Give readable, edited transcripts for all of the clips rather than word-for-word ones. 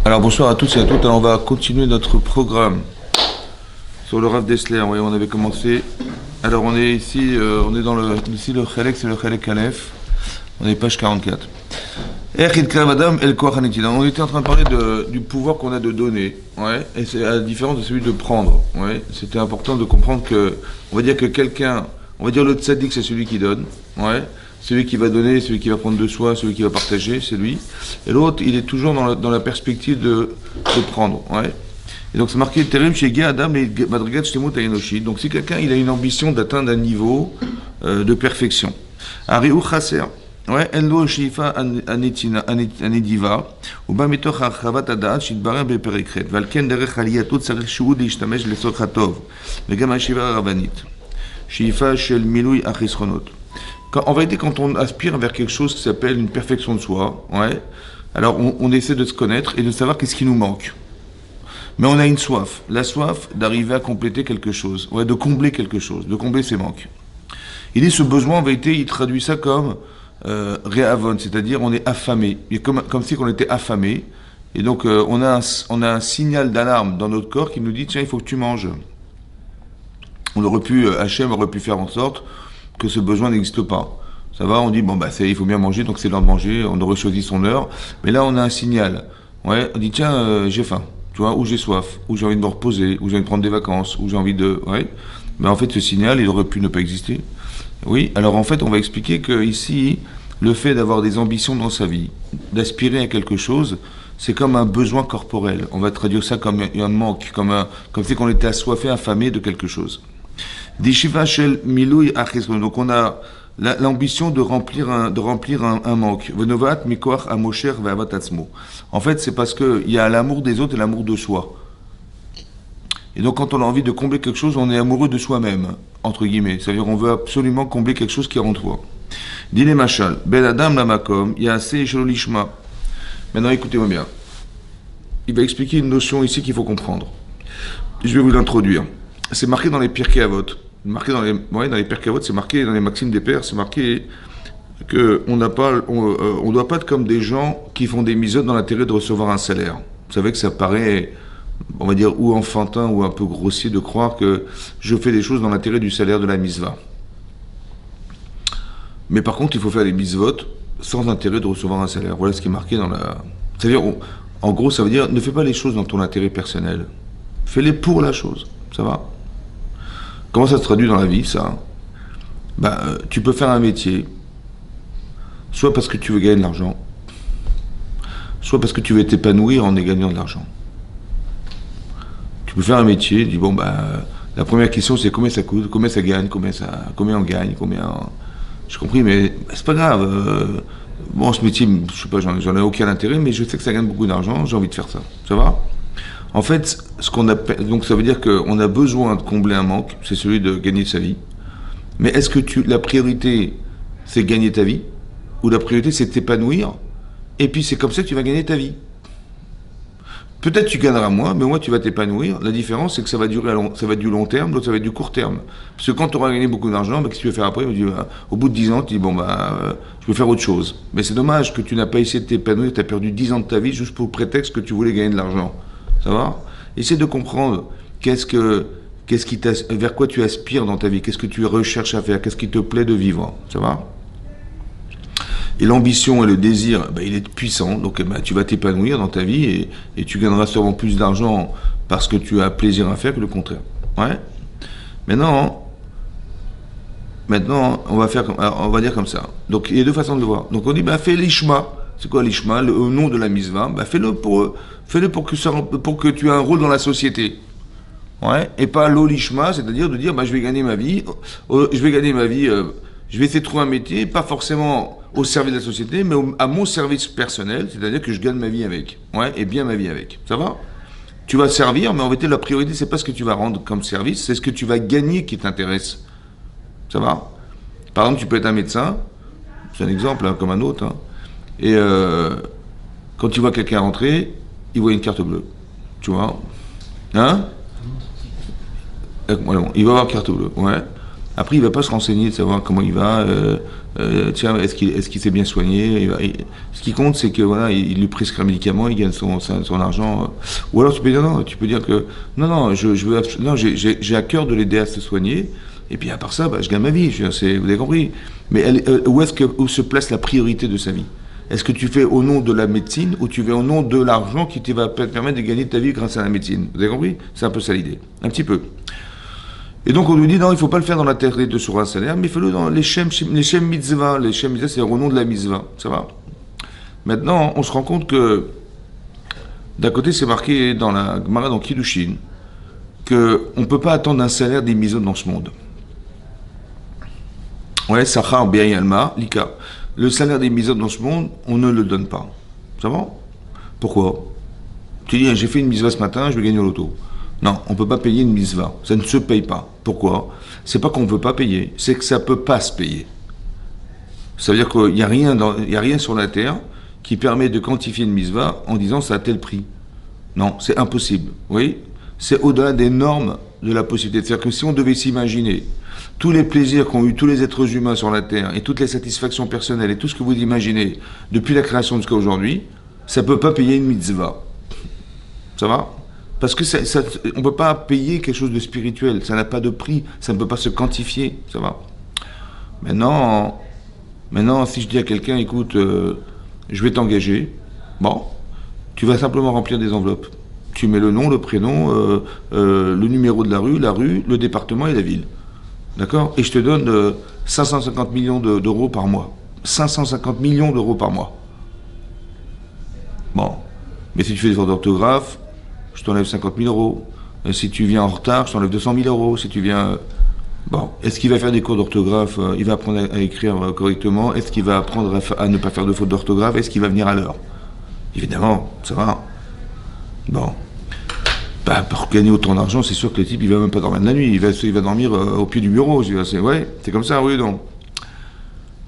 Alors bonsoir à tous et à toutes. Alors on va continuer notre programme sur le Rav Dessler. Oui, on avait commencé. Alors on est ici, on est dans le Chelek, c'est le Chelek Aleph. On est page 44. On était en train de parler du pouvoir qu'on a de donner, ouais, et c'est à la différence de celui de prendre. Ouais. C'était important de comprendre que, on va dire que quelqu'un, on va dire le tzaddik, c'est celui qui donne, ouais. Celui qui va donner, celui qui va prendre de soi, celui qui va partager, c'est lui. Et l'autre, il est toujours dans la perspective de prendre, ouais. Et donc c'est marqué Terem chez Adam et Madrigat Shtemut Enoshi. Donc si quelqu'un il a une ambition d'atteindre un niveau de perfection, Ariou Chaser. Ouais, Enlo Shifa Anediva, ou Bamitoch Archavat Adat, Shidbarin Beperikret, Valken Derech Aliatot Sarich Shuud Ishtamesh Lesochatov, Megam Shiva Ravanit, Shifa Shel Milui Achisronot. En vérité, quand on aspire vers quelque chose qui s'appelle une perfection de soi, ouais, alors on essaie de se connaître et de savoir qu'est-ce qui nous manque. Mais on a une soif, la soif d'arriver à compléter quelque chose, ouais, de combler quelque chose, de combler ses manques. Il dit ce besoin, en vérité, il traduit ça comme réavon, c'est-à-dire on est affamé, et comme si on était affamé, et donc on a un signal d'alarme dans notre corps qui nous dit tiens, il faut que tu manges. Hachem aurait pu faire en sorte que ce besoin n'existe pas. Ça va, on dit bon bah il faut bien manger, donc c'est l'heure de manger, on aurait choisi son heure, mais là on a un signal. Ouais, on dit tiens, j'ai faim, tu vois, ou j'ai soif, ou j'ai envie de me reposer, ou j'ai envie de prendre des vacances, ou j'ai envie de, ouais. Mais en fait ce signal il aurait pu ne pas exister. Oui, alors en fait on va expliquer que ici le fait d'avoir des ambitions dans sa vie, d'aspirer à quelque chose, c'est comme un besoin corporel. On va traduire ça comme un manque, comme si on était assoiffé, affamé de quelque chose. Donc on a l'ambition de remplir un manque. En fait, c'est parce qu'il y a l'amour des autres et l'amour de soi. Et donc quand on a envie de combler quelque chose, on est amoureux de soi-même, entre guillemets. C'est-à-dire qu'on veut absolument combler quelque chose qui est en toi. Dine Machal, Ben Adam Lamakom, Yase Sholishma. Maintenant écoutez-moi bien. Il va expliquer une notion ici qu'il faut comprendre. Je vais vous l'introduire. C'est marqué dans les Pirkei Avot. Dans les Pirkei Avot, c'est marqué dans les Maximes des Pères, c'est marqué que on doit pas être comme des gens qui font des misotes dans l'intérêt de recevoir un salaire. Vous savez que ça paraît, on va dire, ou enfantin ou un peu grossier de croire que je fais des choses dans l'intérêt du salaire de la misva. Mais par contre, il faut faire des misvot sans intérêt de recevoir un salaire. Voilà ce qui est marqué dans la... C'est-à-dire, en gros, ça veut dire, ne fais pas les choses dans ton intérêt personnel. Fais-les pour la chose. Ça va ? Comment ça se traduit dans la vie, ça ? Tu peux faire un métier, soit parce que tu veux gagner de l'argent, soit parce que tu veux t'épanouir en gagnant de l'argent. Tu peux faire un métier, dis la première question c'est combien ça coûte, combien ça gagne, combien on gagne, J'ai compris, mais c'est pas grave. Ce métier, je sais pas, j'en ai aucun intérêt, mais je sais que ça gagne beaucoup d'argent, j'ai envie de faire ça. Ça va ? En fait, donc ça veut dire qu'on a besoin de combler un manque, c'est celui de gagner sa vie. Mais est-ce que la priorité, c'est gagner ta vie ? Ou la priorité, c'est de t'épanouir ? Et puis c'est comme ça que tu vas gagner ta vie. Peut-être tu gagneras moins, mais moi tu vas t'épanouir. La différence, c'est que ça va être du long terme, l'autre ça va être du court terme. Parce que quand tu auras gagné beaucoup d'argent, qu'est-ce que tu vas faire après ? Au bout de 10 ans, tu dis je vais faire autre chose. Mais c'est dommage que tu n'as pas essayé de t'épanouir, tu as perdu 10 ans de ta vie juste pour le prétexte que tu voulais gagner de l'argent. Ça va ? Essaie de comprendre vers quoi tu aspires dans ta vie, qu'est-ce que tu recherches à faire, qu'est-ce qui te plaît de vivre. Ça va ? Et l'ambition et le désir, il est puissant, donc tu vas t'épanouir dans ta vie et tu gagneras sûrement plus d'argent parce que tu as plaisir à faire que le contraire. Ouais. Maintenant, on va dire comme ça. Donc il y a deux façons de le voir. Donc on dit fais l'ishma. C'est quoi l'ishma ? Le nom de la misva. Fais-le pour que tu aies un rôle dans la société. Ouais. Et pas l'olishma, c'est-à-dire de dire je vais gagner ma vie. Je vais essayer de trouver un métier, pas forcément au service de la société, mais à mon service personnel, c'est-à-dire que je gagne ma vie avec. Ouais, et bien ma vie avec. Ça va ? Tu vas servir, mais en vérité, la priorité, c'est pas ce que tu vas rendre comme service, c'est ce que tu vas gagner qui t'intéresse. Ça va ? Par exemple, tu peux être un médecin, c'est un exemple comme un autre, et quand tu vois quelqu'un rentrer, il voit une carte bleue. Tu vois ? Il va avoir une carte bleue, ouais. Après, il va pas se renseigner de savoir comment il va. Tiens, est-ce qu'il s'est bien soigné? Ce qui compte, c'est que voilà, il lui prescrit un médicament, il gagne son argent. Ou alors tu peux dire non, tu peux dire que non, non, j'ai à cœur de l'aider à se soigner. Et puis à part ça, bah, je gagne ma vie. Vous avez compris. Mais où se place la priorité de sa vie? Est-ce que tu fais au nom de la médecine ou tu fais au nom de l'argent qui te va permettre de gagner ta vie grâce à la médecine? Vous avez compris? C'est un peu ça l'idée. Un petit peu. Et donc on nous dit non, il ne faut pas le faire dans la terre de sur un salaire, mais fais-le dans les shem mitzvah. Les shem mitzvah, c'est au nom de la mitzvah. Ça va? Maintenant, on se rend compte que d'un côté, c'est marqué dans la Gemara, dans Kiddushin, qu'on ne peut pas attendre un salaire des mitzvot dans ce monde. Ouais, Sachar Be'ay Alma, Lika. Le salaire des mitzvot dans ce monde, on ne le donne pas. Ça va? Pourquoi? Tu dis, j'ai fait une mitzvah ce matin, je vais gagner au loto. Non, on ne peut pas payer une mitzvah. Ça ne se paye pas. Pourquoi? C'est pas qu'on ne veut pas payer, c'est que ça ne peut pas se payer. Ça veut dire qu'il n'y a rien sur la terre qui permet de quantifier une mitzvah en disant ça a tel prix. Non, c'est impossible. Oui? C'est au-delà des normes de la possibilité. C'est-à-dire que si on devait s'imaginer tous les plaisirs qu'ont eu tous les êtres humains sur la terre et toutes les satisfactions personnelles et tout ce que vous imaginez depuis la création jusqu'à aujourd'hui, ça ne peut pas payer une mitzvah. Ça va? Parce que on ne peut pas payer quelque chose de spirituel, ça n'a pas de prix, ça ne peut pas se quantifier, ça va. Maintenant, si je dis à quelqu'un, écoute, je vais t'engager, bon, tu vas simplement remplir des enveloppes. Tu mets le nom, le prénom, le numéro de la rue, le département et la ville. D'accord? Et je te donne 550 millions d'euros par mois. 550 millions d'euros par mois. Bon, mais si tu fais des fautes d'orthographe, je t'enlève 50 000 euros. Si tu viens en retard, je t'enlève 200 000 euros. Si tu viens... Bon, est-ce qu'il va faire des cours d'orthographe? Il va apprendre à écrire correctement? Est-ce qu'il va apprendre à ne pas faire de fautes d'orthographe? Est-ce qu'il va venir à l'heure? Évidemment, ça va. Bon. Bah, pour gagner autant d'argent, c'est sûr que le type, il va même pas dormir de la nuit. Il va dormir au pied du bureau. C'est comme ça, oui, donc.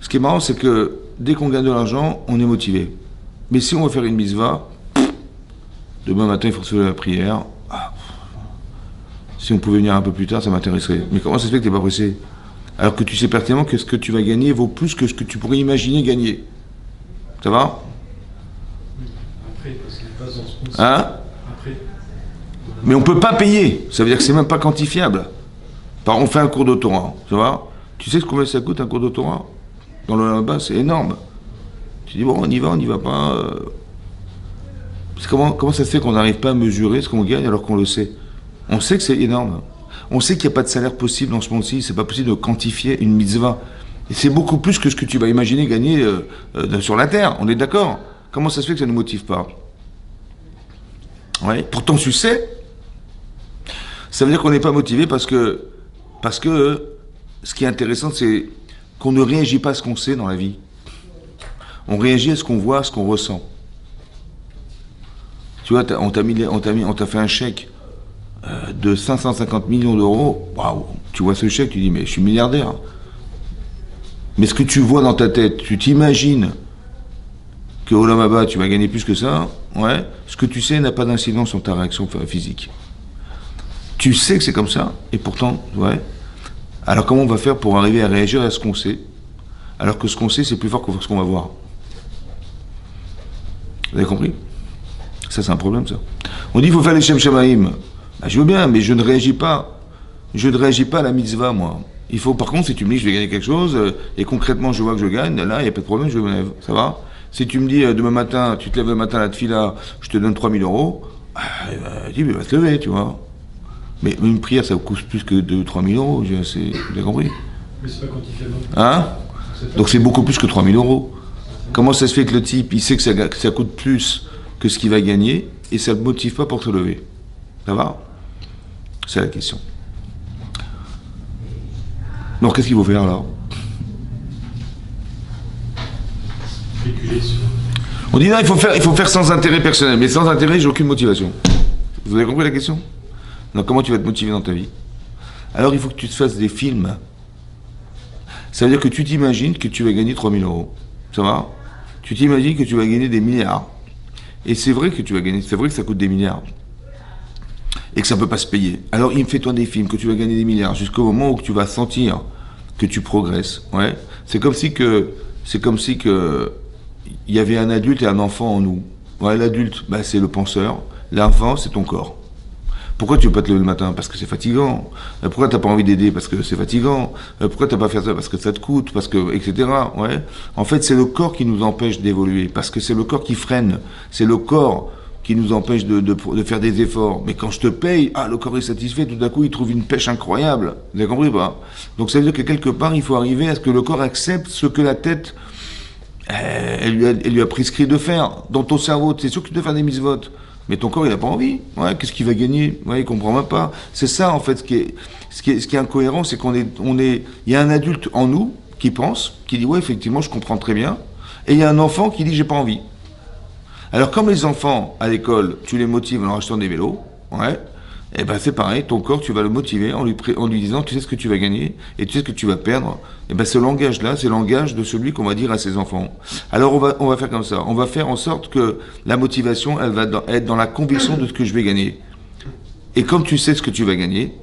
Ce qui est marrant, c'est que dès qu'on gagne de l'argent, on est motivé. Mais si on veut faire une mitzvah, demain matin, il faut se lever à la prière. Si on pouvait venir un peu plus tard, ça m'intéresserait. Mais comment ça se fait que tu n'es pas pressé? Alors que tu sais pertinemment que ce que tu vas gagner vaut plus que ce que tu pourrais imaginer gagner. Ça va? Après, parce qu'il passe dans ce conseil. Hein? Après. Mais on ne peut pas payer. Ça veut dire que c'est même pas quantifiable. On fait un cours de Torah. Ça va? Tu sais combien ça coûte un cours de Torah? Dans le là-bas, c'est énorme. Tu dis, bon, on y va pas. Comment ça se fait qu'on n'arrive pas à mesurer ce qu'on gagne alors qu'on le sait? On sait que c'est énorme. On sait qu'il n'y a pas de salaire possible dans ce monde-ci. C'est pas possible de quantifier une mitzvah. Et c'est beaucoup plus que ce que tu vas imaginer gagner sur la terre. On est d'accord? Comment ça se fait que ça ne nous motive pas? Ouais. Pourtant, tu sais, ça veut dire qu'on n'est pas motivé parce que ce qui est intéressant, c'est qu'on ne réagit pas à ce qu'on sait dans la vie. On réagit à ce qu'on voit, à ce qu'on ressent. Tu vois, on t'a fait un chèque de 550 millions d'euros. Waouh! Tu vois ce chèque, tu dis, mais je suis milliardaire. Mais ce que tu vois dans ta tête, tu t'imagines que au Lamaba, tu vas gagner plus que ça, ouais. Ce que tu sais n'a pas d'incidence sur ta réaction physique. Tu sais que c'est comme ça, et pourtant, ouais. Alors comment on va faire pour arriver à réagir à ce qu'on sait, alors que ce qu'on sait, c'est plus fort que ce qu'on va voir? Vous avez compris? Ça, c'est un problème, ça. On dit, il faut faire les Shem Shamaïm. Ben, je veux bien, mais je ne réagis pas. Je ne réagis pas à la mitzvah, moi. Il faut, par contre, si tu me dis que je vais gagner quelque chose, et concrètement, je vois que je gagne, là, il n'y a pas de problème, je me lève. Ça va? Si tu me dis, demain matin, tu te lèves le matin à la tefila, je te donne 3 000 euros, dis, il va se lever, tu vois. Mais une prière, ça coûte plus que 3 000 euros, vous avez compris? Mais c'est pas quantifiable. Hein? Donc c'est beaucoup plus que 3 000 euros. Comment ça se fait que le type, il sait que ça coûte plus que ce qu'il va gagner, et ça ne le motive pas pour se lever? Ça va? C'est la question. Donc qu'est-ce qu'il faut faire là? On dit non, il faut faire sans intérêt personnel, mais sans intérêt, j'ai aucune motivation. Vous avez compris la question? Donc comment tu vas te motiver dans ta vie? Alors il faut que tu te fasses des films. Ça veut dire que tu t'imagines que tu vas gagner 3 000 euros. Ça va? Tu t'imagines que tu vas gagner des milliards. Et c'est vrai que tu vas gagner, c'est vrai que ça coûte des milliards. Et que ça ne peut pas se payer. Alors il me fait toi des films que tu vas gagner des milliards jusqu'au moment où tu vas sentir que tu progresses. Ouais. C'est comme si que il y avait un adulte et un enfant en nous. Ouais, l'adulte, bah, c'est le penseur. L'enfant, c'est ton corps. Pourquoi tu veux pas te lever le matin? Parce que c'est fatigant. Pourquoi t'as pas envie d'aider? Parce que c'est fatigant. Pourquoi t'as pas fait ça? Parce que ça te coûte, parce que, etc. Ouais. En fait, c'est le corps qui nous empêche d'évoluer, parce que c'est le corps qui freine. C'est le corps qui nous empêche de faire des efforts. Mais quand je te paye, le corps est satisfait, tout d'un coup, il trouve une pêche incroyable. Vous avez compris ou pas? Donc ça veut dire que quelque part, il faut arriver à ce que le corps accepte ce que la tête, elle lui a prescrit de faire. Dans ton cerveau, c'est sûr que tu dois faire des mitzvot. Mais ton corps, il n'a pas envie. Ouais, qu'est-ce qu'il va gagner? Ouais, il comprend même pas. C'est ça, en fait, ce qui est incohérent, c'est il y a un adulte en nous qui pense, qui dit, ouais, effectivement, je comprends très bien. Et il y a un enfant qui dit, j'ai pas envie. Alors, comme les enfants, à l'école, tu les motives en leur achetant des vélos, ouais, et ben, c'est pareil, ton corps, tu vas le motiver en lui disant, tu sais ce que tu vas gagner, et tu sais ce que tu vas perdre. Et ben, ce langage-là, c'est le langage de celui qu'on va dire à ses enfants. Alors, on va faire comme ça. On va faire en sorte que la motivation, elle va être dans la conviction de ce que je vais gagner. Et comme tu sais ce que tu vas gagner,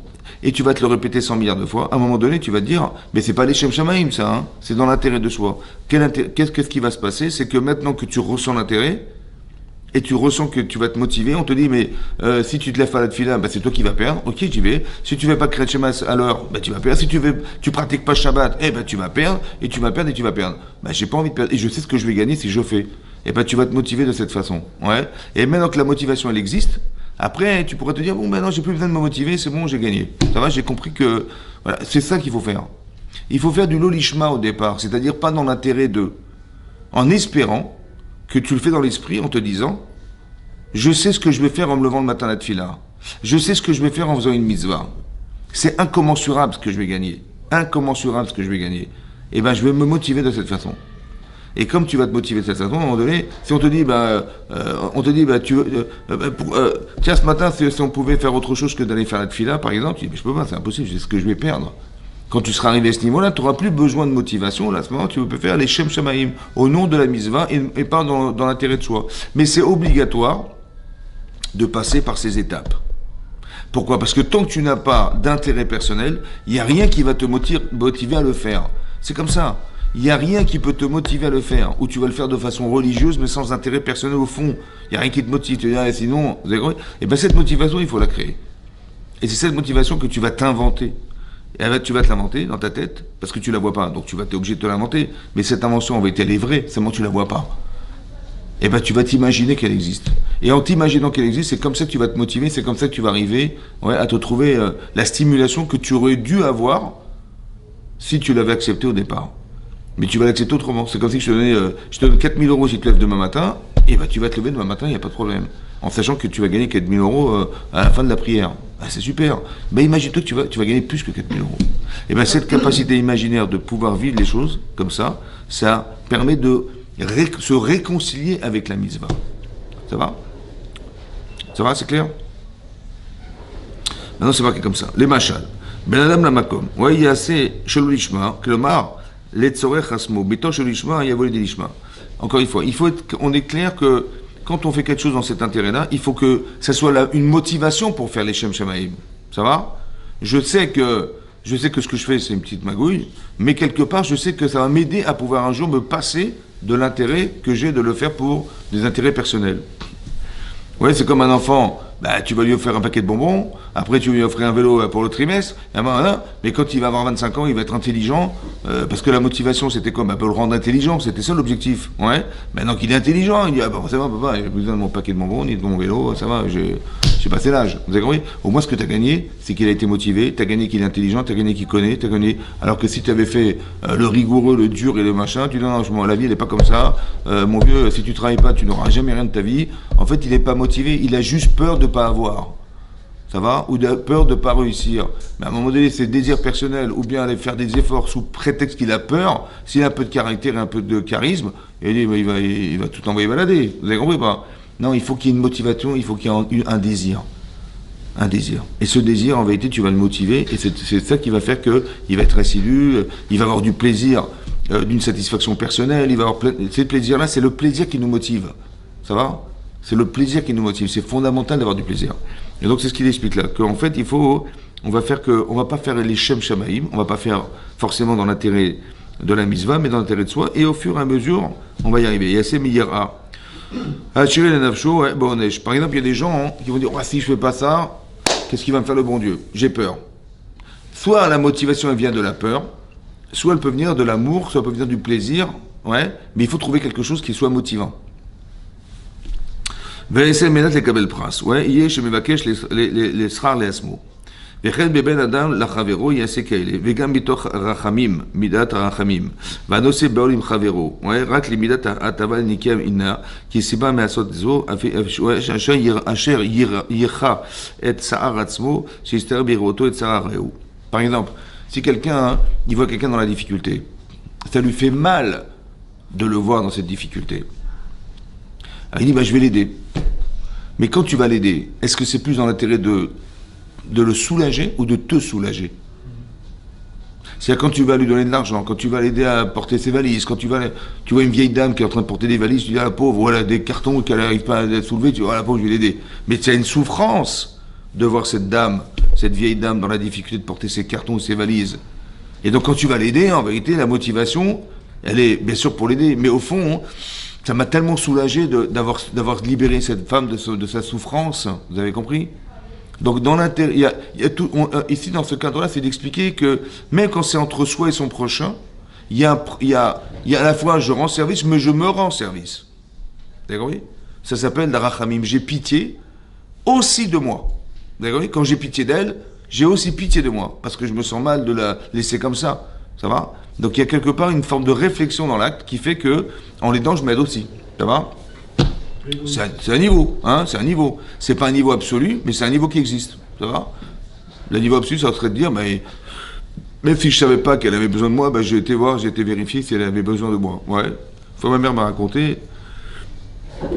et tu vas te le répéter 100 milliards de fois, à un moment donné, tu vas te dire, mais c'est pas les Shem Shamaim, ça, hein. C'est dans l'intérêt de soi. Qu'est-ce qui va se passer? C'est que maintenant que tu ressens l'intérêt, et tu ressens que tu vas te motiver, on te dit, mais si tu te lèves pas la tefila, c'est toi qui vas perdre, ok, j'y vais. Si tu ne fais pas Kriyat Shema à l'heure, tu vas perdre. Si tu pratiques pas Shabbat, tu vas perdre, et tu vas perdre, et tu vas perdre. J'ai pas envie de perdre, et je sais ce que je vais gagner si je fais. Et tu vas te motiver de cette façon. Ouais. Et maintenant que la motivation, elle existe, après, tu pourrais te dire, bon, non, j'ai plus besoin de me motiver, c'est bon, j'ai gagné. Ça va, j'ai compris que, voilà, c'est ça qu'il faut faire. Il faut faire du lolishma au départ, c'est-à-dire pas dans l'intérêt de, en espérant que tu le fais dans l'esprit en te disant, je sais ce que je vais faire en me levant le matin à la tefila. Je sais ce que je vais faire en faisant une mitzvah. C'est incommensurable ce que je vais gagner. Incommensurable ce que je vais gagner. Et je vais me motiver de cette façon. Et comme tu vas te motiver de cette façon, à un moment donné, si on te dit, tiens, ce matin, si on pouvait faire autre chose que d'aller faire la tefila, par exemple, tu dis, mais je peux pas, c'est impossible, c'est ce que je vais perdre. Quand tu seras arrivé à ce niveau-là, tu n'auras plus besoin de motivation. Là, à ce moment, tu peux faire les Shem Shamaim au nom de la mitzvah et pas dans l'intérêt de soi. Mais c'est obligatoire de passer par ces étapes. Pourquoi? Parce que tant que tu n'as pas d'intérêt personnel, il n'y a rien qui va te motiver à le faire. C'est comme ça. Il n'y a rien qui peut te motiver à le faire. Ou tu vas le faire de façon religieuse, mais sans intérêt personnel au fond. Il n'y a rien qui te motive. Tu dis, sinon, vous avez compris? Et cette motivation, il faut la créer. Et c'est cette motivation que tu vas t'inventer. Et tu vas te l'inventer dans ta tête, parce que tu la vois pas. Donc tu vas t'es obligé de te l'inventer. Mais cette invention, en vérité, elle est vraie, seulement tu la vois pas. Et tu vas t'imaginer qu'elle existe. Et en t'imaginant qu'elle existe, c'est comme ça que tu vas te motiver, c'est comme ça que tu vas arriver à te trouver la stimulation que tu aurais dû avoir si tu l'avais accepté au départ. Mais tu vas l'accepter autrement. C'est comme si je te donne 4 000 euros si tu te lèves demain matin, et tu vas te lever demain matin, il n'y a pas de problème. En sachant que tu vas gagner 4 000 euros à la fin de la prière. C'est super. Imagine-toi que tu vas gagner plus que 4 000 euros. Et cette capacité imaginaire de pouvoir vivre les choses comme ça permet de se réconcilier avec la mitzvah. Ça va? Ça va, c'est clair? Maintenant, c'est marqué comme ça. Les machal. Ben adam la makom. Ouais, il y a assez shelou lishma. Klomar, les tzorech hasmo. Beto shelou lishma, il y a volé des lishma. Encore une fois, on est clair que quand on fait quelque chose dans cet intérêt-là, il faut que ça soit une motivation pour faire les Shem Shamaim. Ça va? Je sais que ce que je fais, c'est une petite magouille, mais quelque part, je sais que ça va m'aider à pouvoir un jour me passer de l'intérêt que j'ai de le faire pour des intérêts personnels. Ouais, c'est comme un enfant, tu vas lui offrir un paquet de bonbons, après tu vas lui offrir un vélo pour le trimestre, mais quand il va avoir 25 ans, il va être intelligent, parce que la motivation c'était quoi? Le rendre intelligent, c'était ça l'objectif. Ouais. Maintenant qu'il est intelligent, il dit, ça va papa, j'ai besoin de mon paquet de bonbons, ni de mon vélo, ça va, j'ai passé l'âge. Vous avez compris? Au moins ce que tu as gagné, c'est qu'il a été motivé, tu as gagné qu'il est intelligent, tu as gagné qu'il connaît, tu as gagné. Alors que si tu avais fait le rigoureux, le dur et le machin, tu dis non, la vie elle n'est pas comme ça, mon vieux, si tu travailles pas, tu n'auras jamais rien de ta vie. En fait, il n'est pas motivé, il a juste peur de ne pas avoir. Ça va? Ou peur de ne pas réussir. Mais à un moment donné, c'est désir personnel, ou bien aller faire des efforts sous prétexte qu'il a peur, s'il a un peu de caractère et un peu de charisme, il va tout envoyer balader. Vous avez compris pas? Non, il faut qu'il y ait une motivation, il faut qu'il y ait un désir. Un désir. Et ce désir, en vérité, tu vas le motiver, et c'est ça qui va faire qu'il va être assidu, il va avoir du plaisir, d'une satisfaction personnelle, il va avoir ce plaisir-là, c'est le plaisir qui nous motive. Ça va? C'est le plaisir qui nous motive. C'est fondamental d'avoir du plaisir. Et donc, c'est ce qu'il explique là. Qu'en fait, il faut on va pas faire les Shem Shamaïm, on va pas faire forcément dans l'intérêt de la mitzvah, mais dans l'intérêt de soi, et au fur et à mesure, on va y arriver. Il y a ces miyara. Par exemple, il y a des gens qui vont dire, si je fais pas ça, qu'est-ce qu'il va me faire le bon Dieu? J'ai peur. Soit la motivation elle vient de la peur, soit elle peut venir de l'amour, soit elle peut venir du plaisir, ouais, mais il faut trouver quelque chose qui soit motivant. Ve'esel menat lekabel pras, ouais, yeh shemavakesh les srar les asmo. וכן בבן אדם לחברו יעשה כאלה, וגם מתוך רחמים, מידת הרחמים, והנושא בעול עם חברו, רק למידת ההטבה לנקיה אינה, כי סיבה מעשות זו, אשר ירחה את צער עצמו, שיסתר בראותו את צער רעהו. Par exemple, si quelqu'un, il voit quelqu'un dans la difficulté, ça lui fait mal de le voir dans cette difficulté. Alors il dit, je vais l'aider. Mais quand tu vas l'aider, est-ce que c'est plus dans l'intérêt de le soulager ou de te soulager? C'est-à-dire quand tu vas lui donner de l'argent, quand tu vas l'aider à porter ses valises, quand tu vois une vieille dame qui est en train de porter des valises, tu dis à la pauvre, voilà des cartons qu'elle n'arrive pas à soulever, tu dis, la pauvre, je vais l'aider. Mais tu as une souffrance de voir cette dame, cette vieille dame dans la difficulté de porter ses cartons ou ses valises. Et donc quand tu vas l'aider, en vérité, la motivation, elle est bien sûr pour l'aider, mais au fond, ça m'a tellement soulagé d'avoir libéré cette femme de sa souffrance, vous avez compris? Donc dans l'intérêt, il y a tout, ici dans ce cadre-là, c'est d'expliquer que même quand c'est entre soi et son prochain, il y a à la fois je rends service, mais je me rends service. D'accord? Ça s'appelle la rachamim. J'ai pitié aussi de moi. D'accord? Quand j'ai pitié d'elle, j'ai aussi pitié de moi, parce que je me sens mal de la laisser comme ça. Ça va? Donc il y a quelque part une forme de réflexion dans l'acte qui fait que, en l'aidant, je m'aide aussi. Ça va? C'est un niveau, hein, c'est un niveau. C'est pas un niveau absolu, mais c'est un niveau qui existe. Ça va? Le niveau absolu, ça serait de dire, mais même si je savais pas qu'elle avait besoin de moi, j'ai été voir, j'ai été vérifier si elle avait besoin de moi. Ouais. Ma mère m'a raconté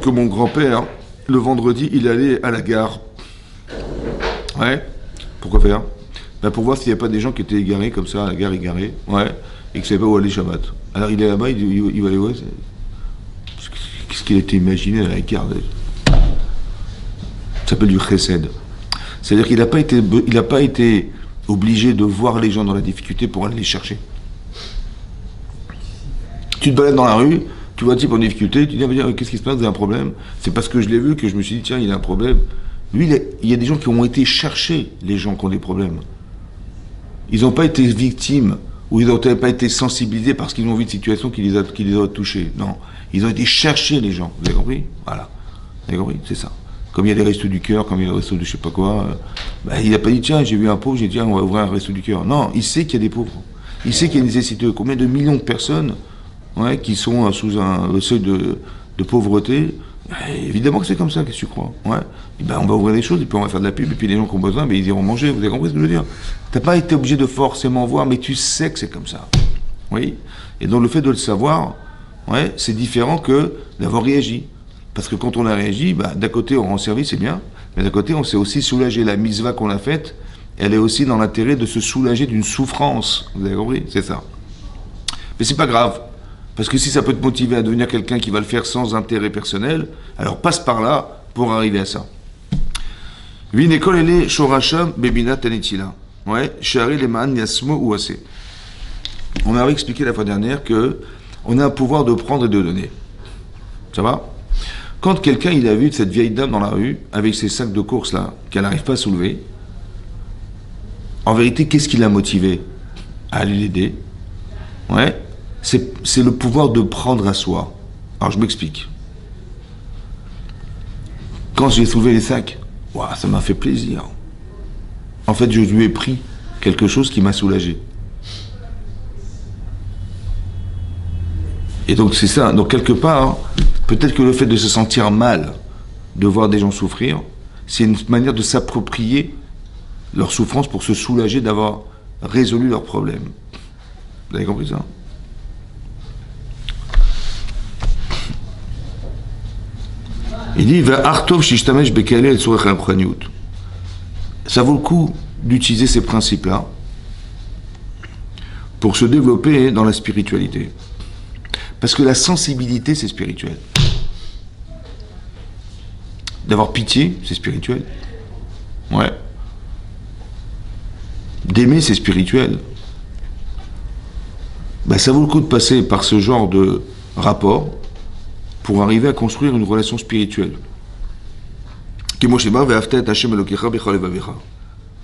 que mon grand-père, le vendredi, il allait à la gare. Ouais. Pourquoi faire? Pour voir s'il n'y a pas des gens qui étaient égarés comme ça, à la gare égarée. Ouais. Et qui ne savaient pas où aller Shabbat. Alors il est là-bas, il va aller voir. Qu'est-ce qu'il a été imaginé à la gare? Ça s'appelle du chesed. C'est-à-dire qu'il n'a pas été obligé de voir les gens dans la difficulté pour aller les chercher. Tu te balades dans la rue, tu vois un type en difficulté, tu dis qu'est-ce qui se passe, vous avez un problème? C'est parce que je l'ai vu que je me suis dit tiens, il a un problème. Lui, il y a des gens qui ont été chercher les gens qui ont des problèmes. Ils n'ont pas été victimes ou ils n'ont pas été sensibilisés parce qu'ils ont vu une situation qui les a touchés. Non. Ils ont été chercher les gens. Vous avez compris? Voilà. Vous avez compris? C'est ça. Comme il y a les restos du cœur, comme il y a les restos de je sais pas quoi. Il n'a pas dit, tiens, j'ai vu un pauvre, j'ai dit, tiens, on va ouvrir un resto du cœur. Non, il sait qu'il y a des pauvres. Il sait qu'il y a une nécessité. Combien de millions de personnes qui sont sous le seuil de pauvreté? Évidemment que c'est comme ça, qu'est-ce que tu crois? Ouais. On va ouvrir des choses, et puis on va faire de la pub, et puis les gens qui ont besoin, ils iront manger. Vous avez compris ce que je veux dire? Tu n'as pas été obligé de forcément voir, mais tu sais que c'est comme ça. Oui. Et donc le fait de le savoir, c'est différent que d'avoir réagi. Parce que quand on a réagi, d'un côté on rend service, c'est bien, mais d'un côté on s'est aussi soulagé. La mitzvah qu'on a faite, elle est aussi dans l'intérêt de se soulager d'une souffrance. Vous avez compris? C'est ça. Mais c'est pas grave. Parce que si ça peut te motiver à devenir quelqu'un qui va le faire sans intérêt personnel, alors passe par là pour arriver à ça. Vinekol shorasham bebina tanitila. Shari leman yasmo ou assez. On avait expliqué la fois dernière que on a un pouvoir de prendre et de donner. Ça va? Quand quelqu'un il a vu cette vieille dame dans la rue avec ses sacs de course là qu'elle n'arrive pas à soulever, en vérité qu'est-ce qui l'a motivé à aller l'aider? C'est le pouvoir de prendre à soi. Alors je m'explique. Quand j'ai soulevé les sacs, ça m'a fait plaisir. En fait, je lui ai pris quelque chose qui m'a soulagé. Et donc c'est ça. Donc quelque part, peut-être que le fait de se sentir mal, de voir des gens souffrir, c'est une manière de s'approprier leur souffrance pour se soulager d'avoir résolu leurs problèmes. Vous avez compris ça? Il dit ça vaut le coup d'utiliser ces principes-là pour se développer dans la spiritualité. Parce que la sensibilité, c'est spirituel. D'avoir pitié, c'est spirituel. d'aimer, c'est spirituel. Ben, ça vaut le coup de passer par ce genre de rapport pour arriver à construire une relation spirituelle.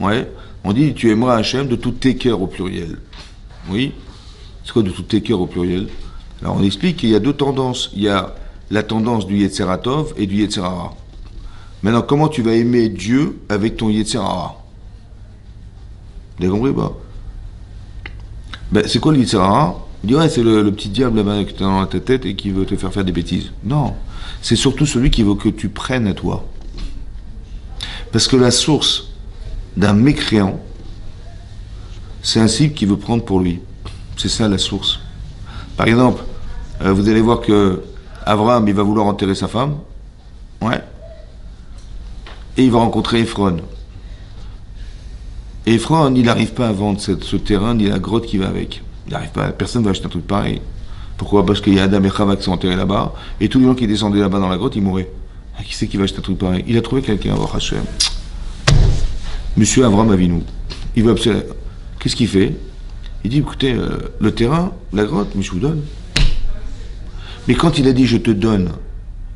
Ouais, on dit tu aimeras Hachem de tous tes cœurs au pluriel. Oui, c'est quoi de tous tes cœurs au pluriel? Alors on explique qu'il y a deux tendances. Il y a la tendance du Yetzer Tov et du Yetzer Hara. Maintenant, comment tu vas aimer Dieu avec ton Yetzer Hara? Vous avez compris ou pas? Ben, c'est quoi le Yetzer Hara? Il dit ouais, c'est le petit diable là-bas qui est dans ta tête et qui veut te faire des bêtises. Non, c'est surtout celui qui veut que tu prennes à toi. Parce que la source d'un mécréant, c'est un cible qui veut prendre pour lui. C'est ça la source. Par exemple, vous allez voir que Abraham, il va vouloir enterrer sa femme. Ouais. Et il va rencontrer Ephron. Et Ephron, il n'arrive pas à vendre ce terrain ni la grotte qui va avec. Il n'arrive pas, personne ne va acheter un truc pareil. Pourquoi? Parce qu'il y a Adam et Chava qui sont enterrés là-bas, et tous les gens qui descendaient là-bas dans la grotte, ils mouraient. Ah, qui c'est qui va acheter un truc pareil? Il a trouvé quelqu'un, oh Hachem. Monsieur Abraham Avinu. Il va observer. Qu'est-ce qu'il fait? Il dit, écoutez, le terrain, la grotte, mais je vous donne. Mais quand il a dit je te donne,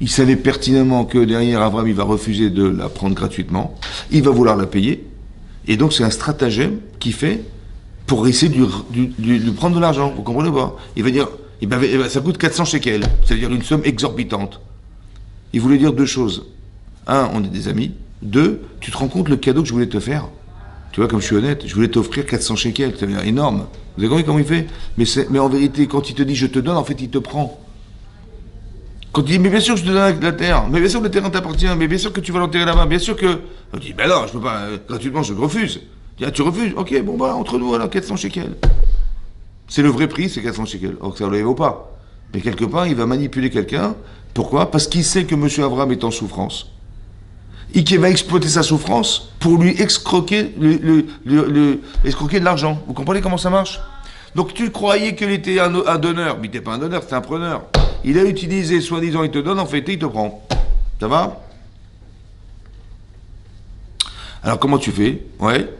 il savait pertinemment que derrière Abraham, il va refuser de la prendre gratuitement, il va vouloir la payer, et donc c'est un stratagème qu'il fait pour essayer de prendre de l'argent, vous comprenez pas? Il va dire, ça coûte 400 shekels, c'est-à-dire une somme exorbitante. Il voulait dire deux choses. Un, on est des amis. Deux, tu te rends compte le cadeau que je voulais te faire? Tu vois, comme je suis honnête, je voulais t'offrir 400 shekels, c'est énorme. Vous avez compris comment il fait? Mais en vérité, quand il te dit je te donne, en fait, il te prend. Quand il dit, mais bien sûr que je te donne la terre, mais bien sûr que le terrain t'appartient, mais bien sûr que tu vas l'enterrer là-bas, bien sûr que... On dit, ben non, je peux pas, gratuitement, je refuse. Ah, tu refuses? Ok, bon, bah, entre nous, alors, 400 shekels. C'est le vrai prix, c'est 400 shekels. Or, ça ne le vaut pas. Mais quelque part, il va manipuler quelqu'un. Pourquoi? Parce qu'il sait que M. Abraham est en souffrance. Et qu'il va exploiter sa souffrance pour lui escroquer, escroquer de l'argent. Vous comprenez comment ça marche? Donc tu croyais qu'il était un donneur, mais il n'était pas un donneur, c'était un preneur. Il a utilisé, soi-disant, il te donne, en fait, il te prend. Ça va? Alors comment tu fais? Ouais.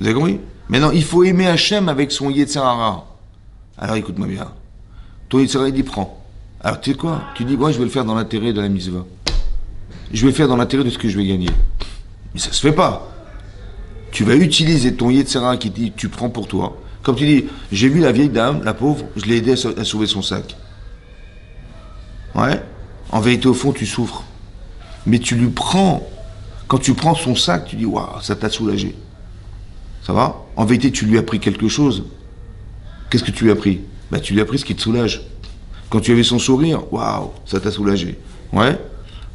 Vous avez compris? Maintenant, il faut aimer Hachem avec son Yetzer Hara. Alors écoute-moi bien. Ton Yetzer Hara, il dit prends. Alors tu sais quoi? Tu dis, moi je vais le faire dans l'intérêt de la mitzvah. Je vais le faire dans l'intérêt de ce que je vais gagner. Mais ça se fait pas. Tu vas utiliser ton Yetzer Hara qui dit tu prends pour toi. Comme tu dis, j'ai vu la vieille dame, la pauvre, je l'ai aidée à sauver son sac. Ouais. En vérité, au fond, tu souffres. Mais tu lui prends. Quand tu prends son sac, tu dis waouh, ça t'a soulagé. Ça va? En vérité, tu lui as pris quelque chose. Qu'est-ce que tu lui as pris? Ben, tu lui as pris ce qui te soulage. Quand tu avais son sourire, waouh, ça t'a soulagé. Ouais.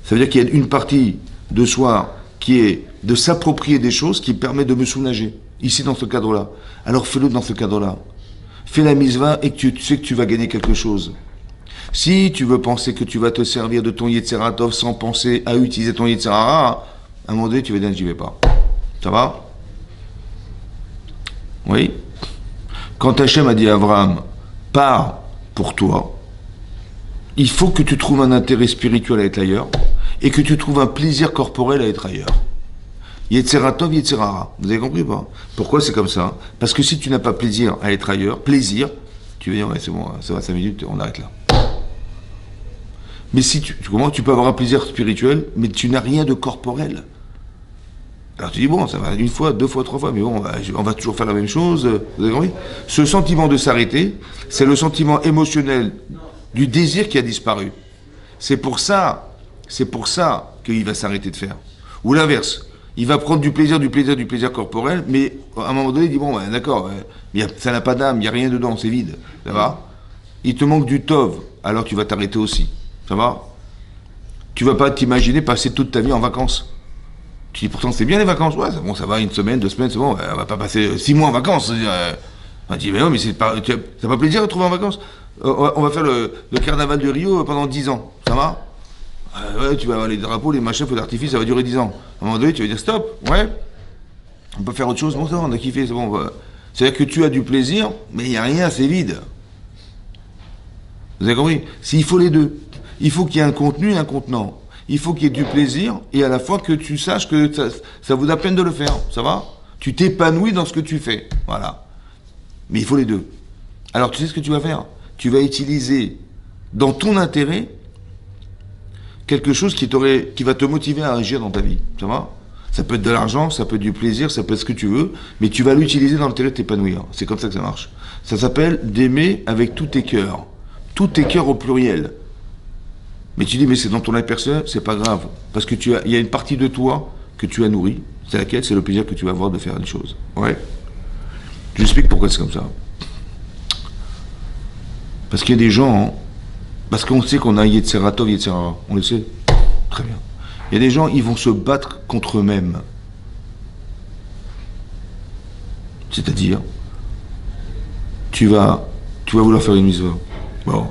Ça veut dire qu'il y a une partie de soi qui est de s'approprier des choses qui permet de me soulager. Ici, dans ce cadre-là. Alors fais-le dans ce cadre-là. Fais la mitzvah et que tu sais que tu vas gagner quelque chose. Si tu veux penser que tu vas te servir de ton Yetzer Tov sans penser à utiliser ton Yetzer Hara, à un moment donné, tu vas dire, j'y vais pas. Ça va? Oui? Quand Hachem a dit à Abraham, pars pour toi, il faut que tu trouves un intérêt spirituel à être ailleurs et que tu trouves un plaisir corporel à être ailleurs. Yetzer Tov, Yetzer Hara. Vous avez compris ou pas? Pourquoi c'est comme ça? Parce que si tu n'as pas plaisir à être ailleurs, plaisir, tu vas dire, ouais, c'est bon, ça va 5 minutes, on arrête là. Mais si tu comprends, tu peux avoir un plaisir spirituel, mais tu n'as rien de corporel. Alors tu dis, bon, ça va une fois, deux fois, trois fois, mais bon, on va toujours faire la même chose. Vous avez compris? Ce sentiment de s'arrêter, c'est le sentiment émotionnel du désir qui a disparu. C'est pour ça qu'il va s'arrêter de faire. Ou l'inverse. Il va prendre du plaisir corporel, mais à un moment donné, il dit, bon, d'accord, ça n'a pas d'âme, il n'y a rien dedans, c'est vide. Ça va? Il te manque du tov, alors tu vas t'arrêter aussi. Ça va? Tu vas pas t'imaginer passer toute ta vie en vacances. Tu dis, pourtant, c'est bien les vacances. Ouais, bon, ça va, une semaine, 2 semaines, c'est bon, on va pas passer 6 mois en vacances. On dit, mais non, mais ça pas plaisir de trouver en vacances. On va faire le carnaval de Rio pendant 10 ans. Ça va? Ouais, tu vas avoir les drapeaux, les machins, feux d'artifice, ça va durer 10 ans. À un moment donné, tu vas dire stop, ouais. On peut faire autre chose, bon, ça va, on a kiffé, c'est bon. C'est-à-dire que tu as du plaisir, mais il n'y a rien, c'est vide. Vous avez compris? S'il faut les deux. Il faut qu'il y ait un contenu et un contenant. Il faut qu'il y ait du plaisir et à la fois que tu saches que ça vaut la peine de le faire. Ça va? Tu t'épanouis dans ce que tu fais. Voilà. Mais il faut les deux. Alors, tu sais ce que tu vas faire? Tu vas utiliser, dans ton intérêt, quelque chose qui va te motiver à agir dans ta vie. Ça va? Ça peut être de l'argent, ça peut être du plaisir, ça peut être ce que tu veux, mais tu vas l'utiliser dans l'intérêt de t'épanouir. C'est comme ça que ça marche. Ça s'appelle d'aimer avec tous tes cœurs. Tous tes cœurs au pluriel. Mais tu dis, mais c'est dans ton life personnel, c'est pas grave. Parce que il y a une partie de toi que tu as nourrie. C'est laquelle? C'est le plaisir que tu vas avoir de faire une chose. Ouais. Je t'explique pourquoi c'est comme ça. Parce qu'il y a des gens, hein, parce qu'on sait qu'on a Yetzeratov, Yetzerara. On le sait. Très bien. Il y a des gens, ils vont se battre contre eux-mêmes. C'est-à-dire, tu vas vouloir faire une mitzvah. Bon.